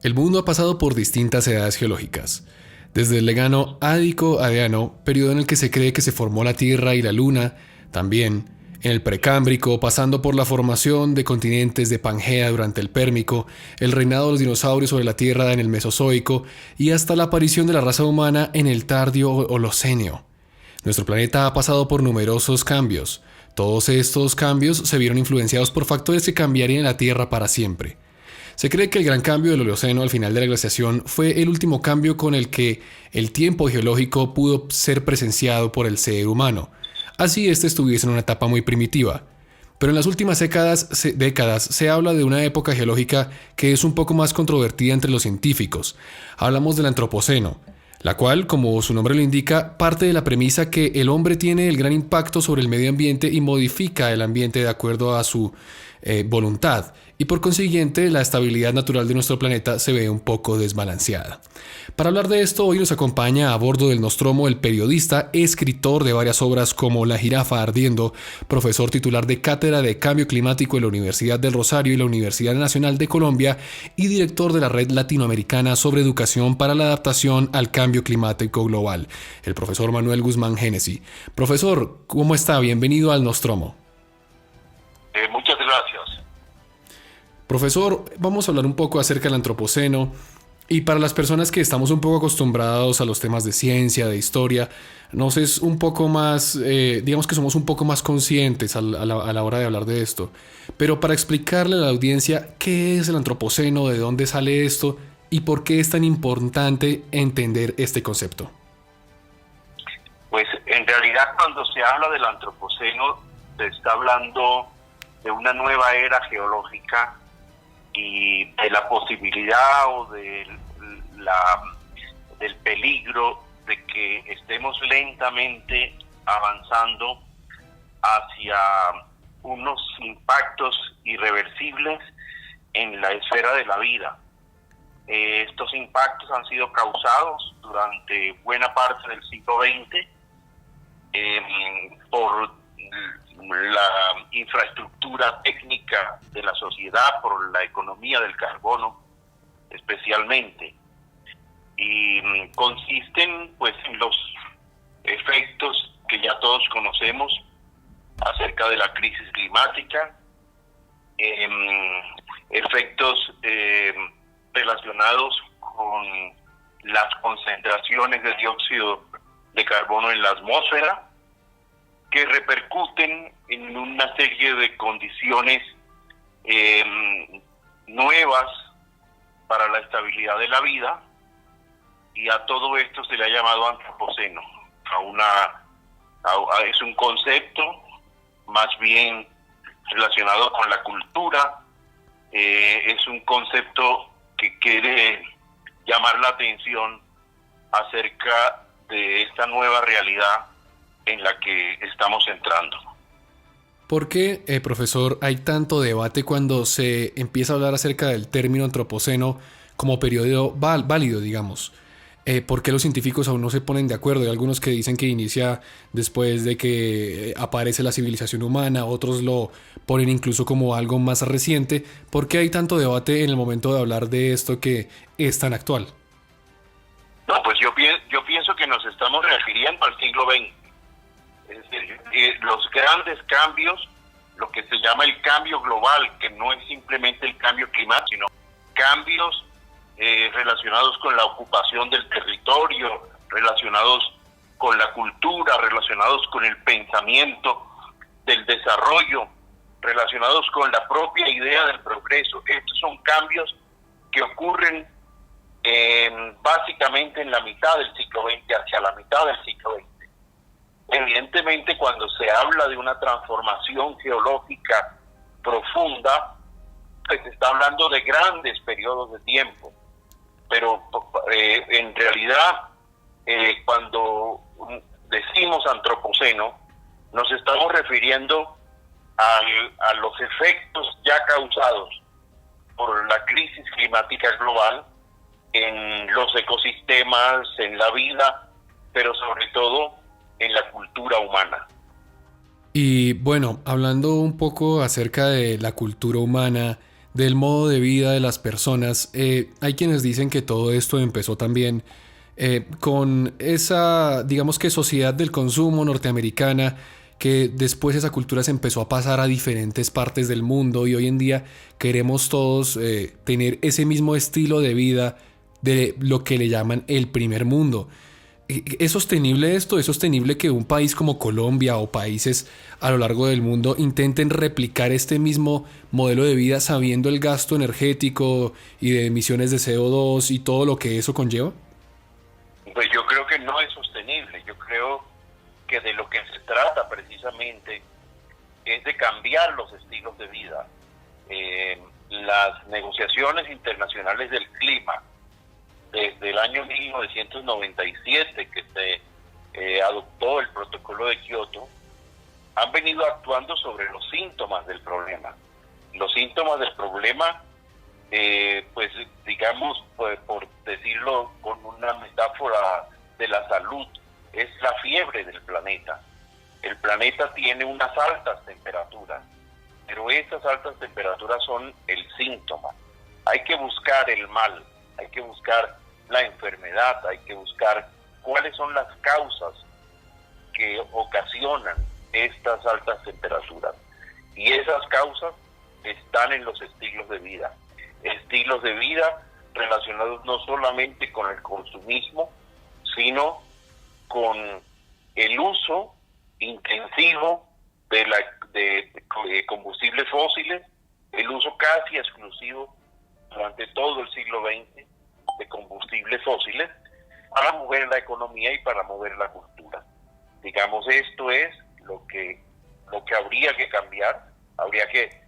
Speaker 1: El mundo ha pasado por distintas edades geológicas, desde el lejano Ádico-Adiano, periodo en el que se cree que se formó la Tierra y la Luna, también en el Precámbrico, pasando por la formación de continentes de Pangea durante el Pérmico, el reinado de los dinosaurios sobre la Tierra en el Mesozoico y hasta la aparición de la raza humana en el Tardío Holoceno. Nuestro planeta ha pasado por numerosos cambios. Todos estos cambios se vieron influenciados por factores que cambiarían la Tierra para siempre. Se cree que el gran cambio del Holoceno al final de la glaciación fue el último cambio con el que el tiempo geológico pudo ser presenciado por el ser humano. Así este estuviese en una etapa muy primitiva. Pero en las últimas décadas se habla de una época geológica que es un poco más controvertida entre los científicos. Hablamos del Antropoceno, la cual, como su nombre lo indica, parte de la premisa que el hombre tiene el gran impacto sobre el medio ambiente y modifica el ambiente de acuerdo a su voluntad, y por consiguiente la estabilidad natural de nuestro planeta se ve un poco desbalanceada. Para hablar de esto, hoy nos acompaña a bordo del Nostromo el periodista, escritor de varias obras como La jirafa ardiendo, profesor titular de Cátedra de Cambio Climático en la Universidad del Rosario y la Universidad Nacional de Colombia y director de la Red Latinoamericana sobre Educación para la Adaptación al Cambio Climático Global, el profesor Manuel Guzmán Genesi. Profesor, ¿cómo está? Bienvenido al Nostromo.
Speaker 3: Muchas gracias.
Speaker 1: Profesor, vamos a hablar un poco acerca del Antropoceno y para las personas que estamos un poco acostumbrados a los temas de ciencia, de historia, nos es un poco más, digamos que somos un poco más conscientes a la hora de hablar de esto. Pero para explicarle a la audiencia qué es el Antropoceno, de dónde sale esto y por qué es tan importante entender este concepto.
Speaker 3: Pues en realidad cuando se habla del Antropoceno se está hablando de una nueva era geológica y de la posibilidad o del peligro de que estemos lentamente avanzando hacia unos impactos irreversibles en la esfera de la vida. Estos impactos han sido causados durante buena parte del siglo XX por la infraestructura técnica de la sociedad, por la economía del carbono especialmente, y consisten pues en los efectos que ya todos conocemos acerca de la crisis climática, efectos relacionados con las concentraciones de dióxido de carbono en la atmósfera, que repercuten en una serie de condiciones nuevas para la estabilidad de la vida, y a todo esto se le ha llamado antropoceno. Es un concepto más bien relacionado con la cultura, es un concepto que quiere llamar la atención acerca de esta nueva realidad en la que estamos entrando.
Speaker 1: ¿Por qué, profesor, hay tanto debate cuando se empieza a hablar acerca del término antropoceno como periodo válido, digamos? ¿Por qué los científicos aún no se ponen de acuerdo? Hay algunos que dicen que inicia después de que aparece la civilización humana, otros lo ponen incluso como algo más reciente. ¿Por qué hay tanto debate en el momento de hablar de esto que es tan actual?
Speaker 3: No, pues yo pienso que nos estamos refiriendo al siglo XX. Es decir, los grandes cambios, lo que se llama el cambio global, que no es simplemente el cambio climático, sino cambios relacionados con la ocupación del territorio, relacionados con la cultura, relacionados con el pensamiento del desarrollo, relacionados con la propia idea del progreso. Estos son cambios que ocurren básicamente en la mitad del siglo XX, hacia la mitad del siglo XX. Evidentemente, cuando se habla de una transformación geológica profunda, pues se está hablando de grandes periodos de tiempo, pero en realidad cuando decimos antropoceno, nos estamos refiriendo a los efectos ya causados por la crisis climática global en los ecosistemas, en la vida, pero sobre todo en la cultura humana.
Speaker 1: Y bueno, hablando un poco acerca de la cultura humana, del modo de vida de las personas, hay quienes dicen que todo esto empezó también con esa, digamos que sociedad del consumo norteamericana, que después esa cultura se empezó a pasar a diferentes partes del mundo y hoy en día queremos todos tener ese mismo estilo de vida de lo que le llaman el primer mundo. ¿Es sostenible esto? ¿Es sostenible que un país como Colombia o países a lo largo del mundo intenten replicar este mismo modelo de vida sabiendo el gasto energético y de emisiones de CO2 y todo lo que eso conlleva?
Speaker 3: Pues yo creo que no es sostenible. Yo creo que de lo que se trata precisamente es de cambiar los estilos de vida. Las negociaciones internacionales del clima, desde el año 1997 que se adoptó el protocolo de Kioto, han venido actuando sobre los síntomas del problema. Los síntomas del problema, pues digamos, pues, por decirlo con una metáfora de la salud, es la fiebre del planeta. El planeta tiene unas altas temperaturas, pero esas altas temperaturas son el síntoma. Hay que buscar el mal, hay que buscar la enfermedad, hay que buscar cuáles son las causas que ocasionan estas altas temperaturas. Y esas causas están en los estilos de vida. Estilos de vida relacionados no solamente con el consumismo, sino con el uso intensivo de combustibles fósiles, el uso casi exclusivo durante todo el siglo XX de combustibles fósiles para mover la economía y para mover la cultura. Digamos, esto es lo que habría que cambiar. Habría que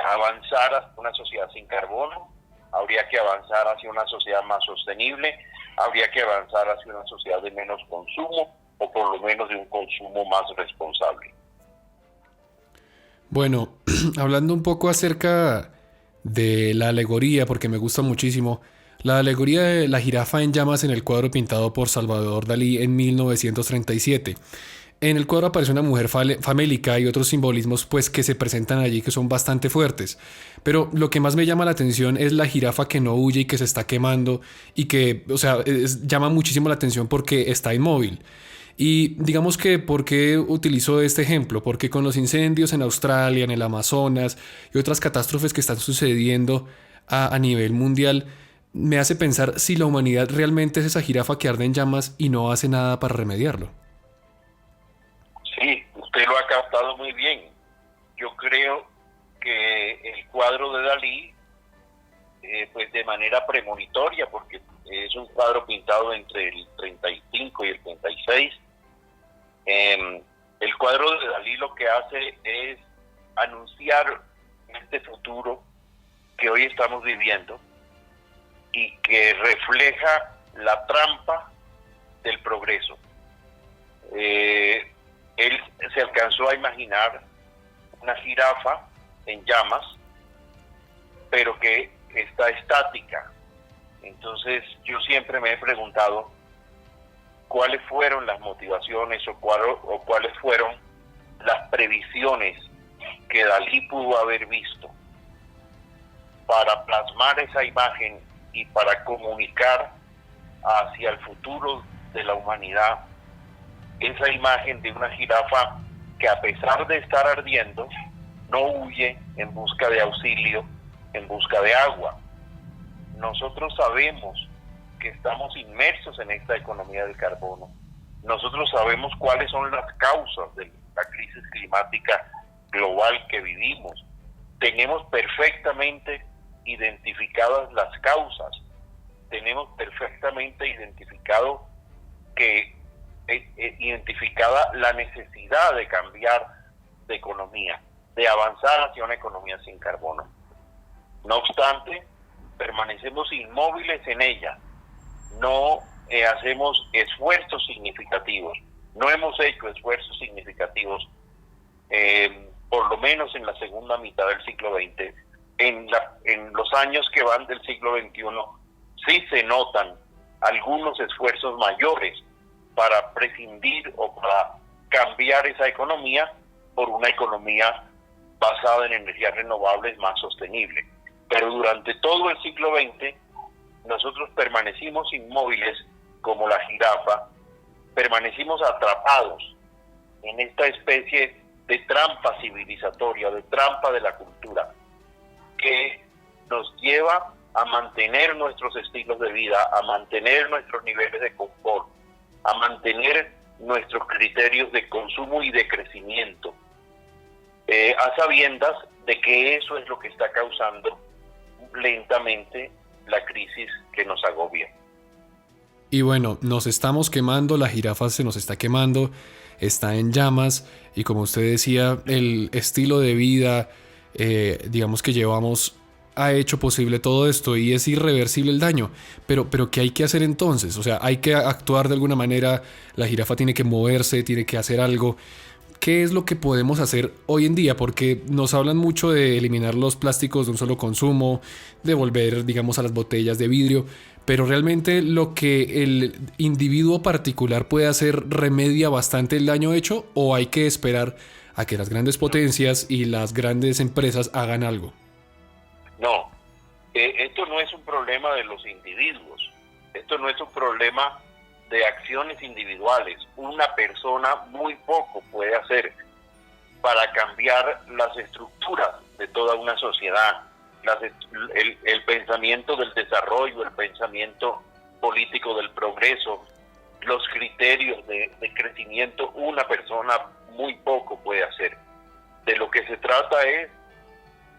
Speaker 3: avanzar hacia una sociedad sin carbono, habría que avanzar hacia una sociedad más sostenible, habría que avanzar hacia una sociedad de menos consumo o por lo menos de un consumo más responsable.
Speaker 1: Bueno, hablando un poco acerca de la alegoría, porque me gusta muchísimo, la alegoría de la jirafa en llamas en el cuadro pintado por Salvador Dalí en 1937. En el cuadro aparece una mujer famélica y otros simbolismos pues que se presentan allí que son bastante fuertes. Pero lo que más me llama la atención es la jirafa que no huye y que se está quemando y que, o sea, llama muchísimo la atención porque está inmóvil. Y digamos que, ¿por qué utilizo este ejemplo? Porque con los incendios en Australia, en el Amazonas y otras catástrofes que están sucediendo a nivel mundial, me hace pensar si la humanidad realmente es esa jirafa que arde en llamas y no hace nada para remediarlo.
Speaker 3: Sí, usted lo ha captado muy bien. Yo creo que el cuadro de Dalí, pues de manera premonitoria, porque es un cuadro pintado entre el 35 y el 36, el cuadro de Dalí lo que hace es anunciar este futuro que hoy estamos viviendo y que refleja la trampa del progreso. Él se alcanzó a imaginar una jirafa en llamas, pero que está estática. Entonces yo siempre me he preguntado cuáles fueron las motivaciones o cuáles fueron las previsiones que Dalí pudo haber visto para plasmar esa imagen y para comunicar hacia el futuro de la humanidad esa imagen de una jirafa que, a pesar de estar ardiendo, no huye en busca de auxilio, en busca de agua, nosotros sabemos que estamos inmersos en esta economía del carbono. Nosotros sabemos cuáles son las causas de la crisis climática global que vivimos. Tenemos perfectamente identificadas las causas. Tenemos perfectamente identificada la necesidad de cambiar de economía, de avanzar hacia una economía sin carbono. No obstante, permanecemos inmóviles en ella. No hacemos esfuerzos significativos. No hemos hecho esfuerzos significativos, por lo menos en la segunda mitad del siglo XX. En los años que van del siglo XXI, sí se notan algunos esfuerzos mayores para prescindir o para cambiar esa economía por una economía basada en energías renovables más sostenible. Pero durante todo el siglo XX, nosotros permanecimos inmóviles como la jirafa, permanecimos atrapados en esta especie de trampa civilizatoria, de trampa de la cultura, que nos lleva a mantener nuestros estilos de vida, a mantener nuestros niveles de confort, a mantener nuestros criterios de consumo y de crecimiento, a sabiendas de que eso es lo que está causando lentamente la crisis que nos agobia.
Speaker 1: Y bueno, nos estamos quemando, la jirafa se nos está quemando, está en llamas, y como usted decía, el estilo de vida, digamos que llevamos, ha hecho posible todo esto y es irreversible el daño. Pero ¿qué hay que hacer entonces? O sea, hay que actuar de alguna manera, la jirafa tiene que moverse, tiene que hacer algo. ¿Qué es lo que podemos hacer hoy en día? Porque nos hablan mucho de eliminar los plásticos de un solo consumo, de volver, digamos, a las botellas de vidrio, pero realmente lo que el individuo particular puede hacer remedia bastante el daño hecho, ¿o hay que esperar a que las grandes potencias y las grandes empresas hagan algo?
Speaker 3: No, esto no es un problema de los individuos, esto no es un problema de acciones individuales. Una persona muy poco puede hacer para cambiar las estructuras de toda una sociedad, el pensamiento del desarrollo, el pensamiento político del progreso, los criterios de crecimiento. Una persona muy poco puede hacer. De lo que se trata es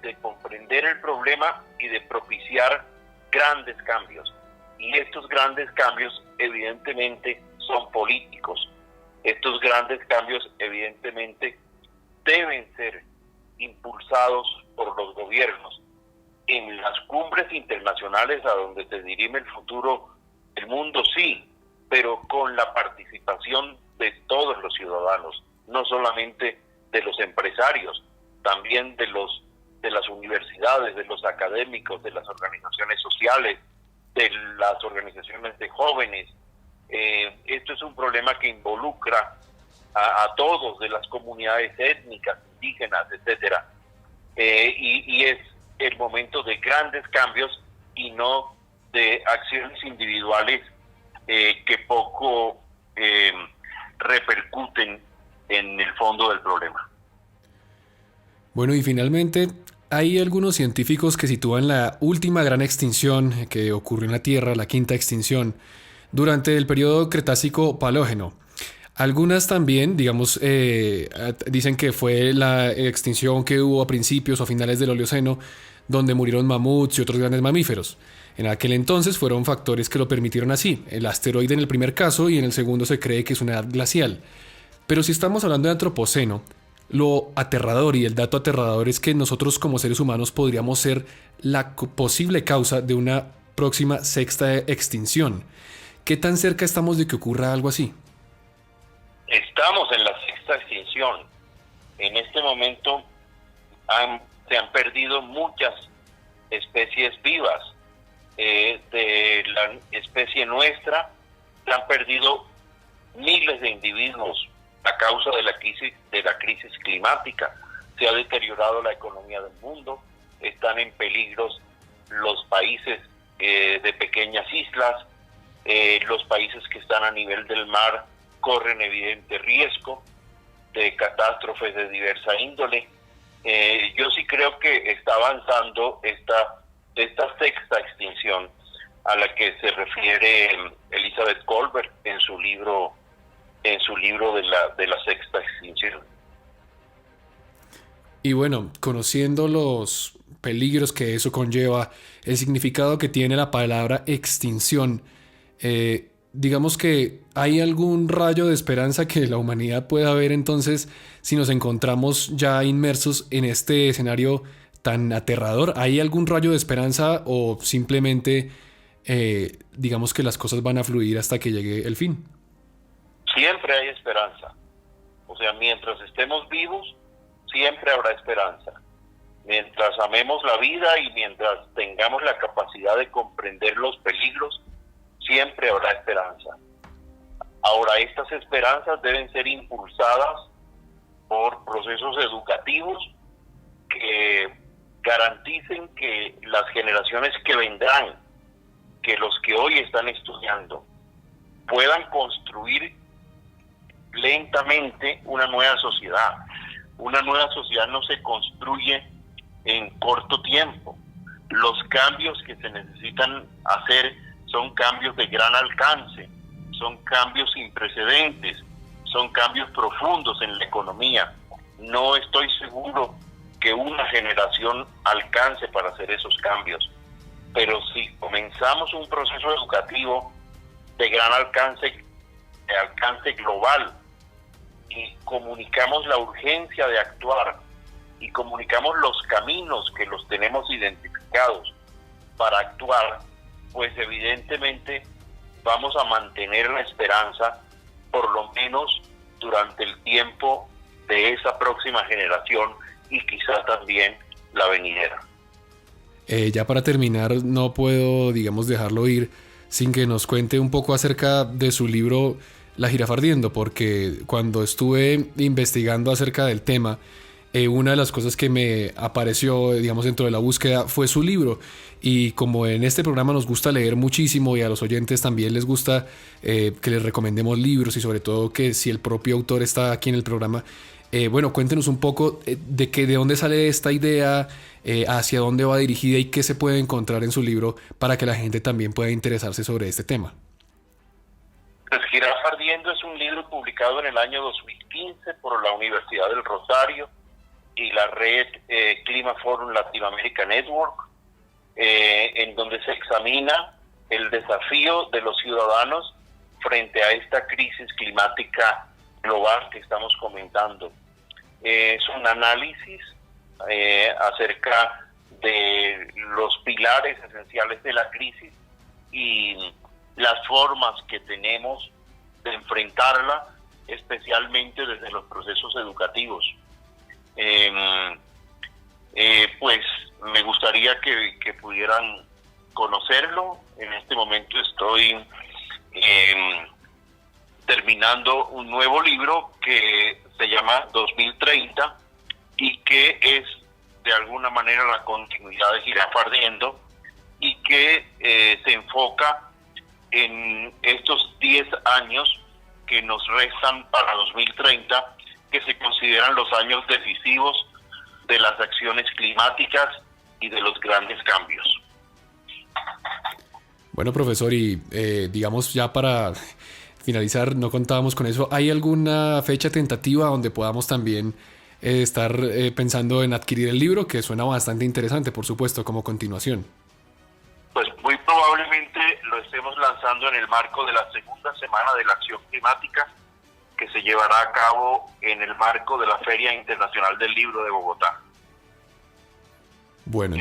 Speaker 3: de comprender el problema y de propiciar grandes cambios. Y estos grandes cambios evidentemente son políticos. Estos grandes cambios evidentemente deben ser impulsados por los gobiernos. En las cumbres internacionales a donde se dirime el futuro del mundo, sí, pero con la participación de todos los ciudadanos, no solamente de los empresarios, también de las universidades, de los académicos, de las organizaciones sociales, de las organizaciones de jóvenes. Esto es un problema que involucra a todos, de las comunidades étnicas, indígenas, etcétera. Y es el momento de grandes cambios y no de acciones individuales que poco repercuten en el fondo del problema.
Speaker 1: Bueno, y finalmente, hay algunos científicos que sitúan la última gran extinción que ocurrió en la Tierra, la quinta extinción, durante el periodo Cretácico-Palógeno. Algunas también, digamos, dicen que fue la extinción que hubo a principios o a finales del Oligoceno, donde murieron mamuts y otros grandes mamíferos. En aquel entonces fueron factores que lo permitieron así. El asteroide en el primer caso, y en el segundo se cree que es una edad glacial. Pero si estamos hablando de antropoceno, lo aterrador y el dato aterrador es que nosotros como seres humanos podríamos ser la posible causa de una próxima sexta extinción. ¿Qué tan cerca estamos de que ocurra algo así?
Speaker 3: Estamos en la sexta extinción. En este momento se han perdido muchas especies vivas. De la especie nuestra se han perdido miles de individuos a causa de la crisis climática. Se ha deteriorado la economía del mundo, están en peligro los países de pequeñas islas, los países que están a nivel del mar corren evidente riesgo de catástrofes de diversa índole. Yo sí creo que está avanzando esta esta sexta extinción a la que se refiere Elizabeth Kolbert en su libro de la sexta extinción.
Speaker 1: Y bueno, conociendo los peligros que eso conlleva, el significado que tiene la palabra extinción, digamos que hay algún rayo de esperanza que la humanidad pueda ver entonces si nos encontramos ya inmersos en este escenario tan aterrador. ¿Hay algún rayo de esperanza o simplemente digamos que las cosas van a fluir hasta que llegue el fin?
Speaker 3: Siempre hay esperanza. O sea, mientras estemos vivos, siempre habrá esperanza. Mientras amemos la vida y mientras tengamos la capacidad de comprender los peligros, siempre habrá esperanza. Ahora, estas esperanzas deben ser impulsadas por procesos educativos que garanticen que las generaciones que vendrán, que los que hoy están estudiando, puedan construir lentamente una nueva sociedad. Una nueva sociedad no se construye en corto tiempo. Los cambios que se necesitan hacer son cambios de gran alcance, son cambios sin precedentes, son cambios profundos en la economía. No estoy seguro que una generación alcance para hacer esos cambios, pero si comenzamos un proceso educativo de gran alcance global, y comunicamos la urgencia de actuar y comunicamos los caminos que los tenemos identificados para actuar, pues evidentemente vamos a mantener la esperanza por lo menos durante el tiempo de esa próxima generación y quizá también la venidera.
Speaker 1: Ya para terminar, no puedo, digamos, dejarlo ir sin que nos cuente un poco acerca de su libro La jirafa ardiendo, porque cuando estuve investigando acerca del tema, una de las cosas que me apareció, digamos, dentro de la búsqueda fue su libro. Y como en este programa nos gusta leer muchísimo y a los oyentes también les gusta que les recomendemos libros y sobre todo que si el propio autor está aquí en el programa, bueno, cuéntenos un poco de dónde sale esta idea, hacia dónde va dirigida y qué se puede encontrar en su libro para que la gente también pueda interesarse sobre este tema.
Speaker 3: Pues Jirafa Ardiendo es un libro publicado en el año 2015 por la Universidad del Rosario y la red Clima Forum Latinoamérica Network, en donde se examina el desafío de los ciudadanos frente a esta crisis climática global que estamos comentando. Es un análisis acerca de los pilares esenciales de la crisis y las formas que tenemos de enfrentarla, especialmente desde los procesos educativos. Pues me gustaría que pudieran conocerlo. En este momento estoy terminando un nuevo libro que se llama 2030 y que es de alguna manera la continuidad de Jirafa Ardiendo y que se enfoca en estos 10 años que nos restan para 2030, que se consideran los años decisivos de las acciones climáticas y de los grandes cambios.
Speaker 1: Bueno, profesor, y digamos ya para finalizar, no contábamos con eso, ¿hay alguna fecha tentativa donde podamos también estar pensando en adquirir el libro? Que suena bastante interesante, por supuesto, como continuación.
Speaker 3: Pues muy probablemente lo estemos lanzando en el marco de la segunda semana de la acción climática, que se llevará a cabo en el marco de la Feria Internacional del Libro de Bogotá.
Speaker 1: Bueno,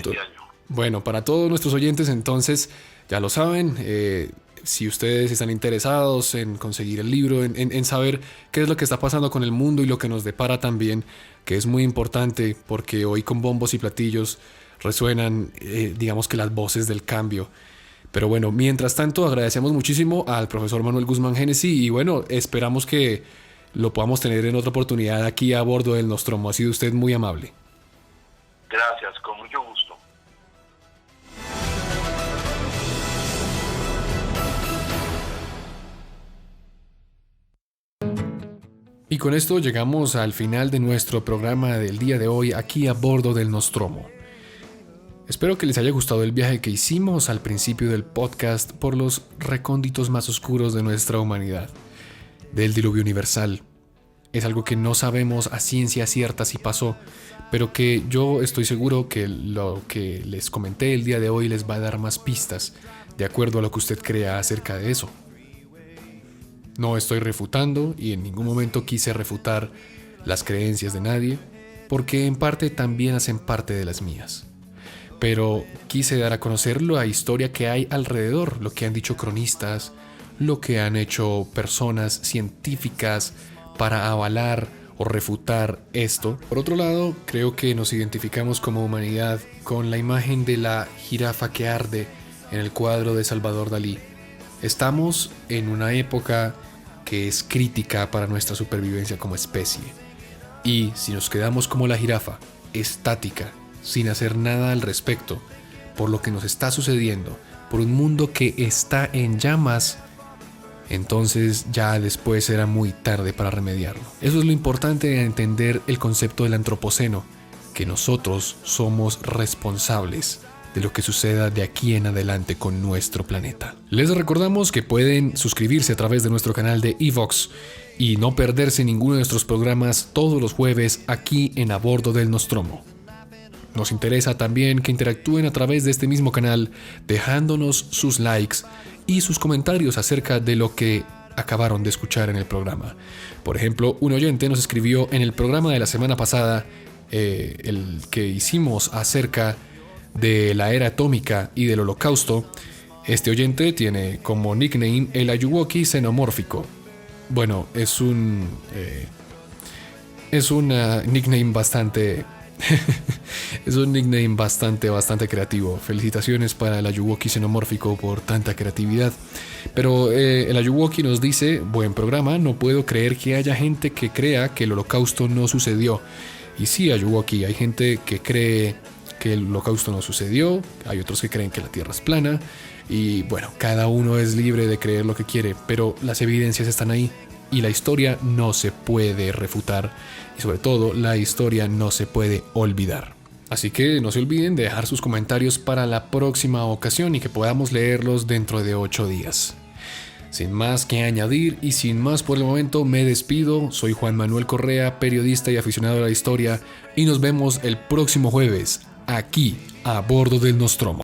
Speaker 1: bueno, para todos nuestros oyentes, entonces, ya lo saben, si ustedes están interesados en conseguir el libro, en saber qué es lo que está pasando con el mundo y lo que nos depara también, que es muy importante porque hoy con bombos y platillos resuenan, digamos que las voces del cambio. Pero bueno, mientras tanto agradecemos muchísimo al profesor Manuel Guzmán Genesi y bueno, esperamos que lo podamos tener en otra oportunidad aquí a bordo del Nostromo. Ha sido usted muy amable.
Speaker 3: Gracias, con mucho gusto.
Speaker 1: Y con esto llegamos al final de nuestro programa del día de hoy aquí a bordo del Nostromo. Espero que les haya gustado el viaje que hicimos al principio del podcast por los recónditos más oscuros de nuestra humanidad, del diluvio universal. Es algo que no sabemos a ciencia cierta si pasó, pero que yo estoy seguro que lo que les comenté el día de hoy les va a dar más pistas, de acuerdo a lo que usted crea acerca de eso. No estoy refutando y en ningún momento quise refutar las creencias de nadie, porque en parte también hacen parte de las mías. Pero quise dar a conocer la historia que hay alrededor, lo que han dicho cronistas, lo que han hecho personas científicas para avalar o refutar esto. Por otro lado, creo que nos identificamos como humanidad con la imagen de la jirafa que arde en el cuadro de Salvador Dalí. Estamos en una época que es crítica para nuestra supervivencia como especie. Y si nos quedamos como la jirafa, estática, sin hacer nada al respecto, por lo que nos está sucediendo, por un mundo que está en llamas, entonces ya después será muy tarde para remediarlo. Eso es lo importante de entender el concepto del antropoceno, que nosotros somos responsables de lo que suceda de aquí en adelante con nuestro planeta. Les recordamos que pueden suscribirse a través de nuestro canal de iVoox y no perderse ninguno de nuestros programas todos los jueves aquí en A Bordo del Nostromo. Nos interesa también que interactúen a través de este mismo canal, dejándonos sus likes y sus comentarios acerca de lo que acabaron de escuchar en el programa. Por ejemplo, un oyente nos escribió en el programa de la semana pasada, el que hicimos acerca de la era atómica y del holocausto. Este oyente tiene como nickname el Ayuwoki xenomórfico. Bueno, es un nickname bastante es un nickname bastante creativo. Felicitaciones para el Ayuwoki xenomórfico por tanta creatividad. Pero el Ayuwoki nos dice: buen programa, no puedo creer que haya gente que crea que el holocausto no sucedió. Y sí, Ayuwoki, hay gente que cree que el holocausto no sucedió, hay otros que creen que la Tierra es plana, y bueno, cada uno es libre de creer lo que quiere, pero las evidencias están ahí y la historia no se puede refutar, y sobre todo la historia no se puede olvidar. Así que no se olviden de dejar sus comentarios para la próxima ocasión y que podamos leerlos dentro de 8 días. Sin más que añadir y sin más por el momento, me despido. Soy Juan Manuel Correa, periodista y aficionado a la historia, y nos vemos el próximo jueves aquí a bordo del Nostromo.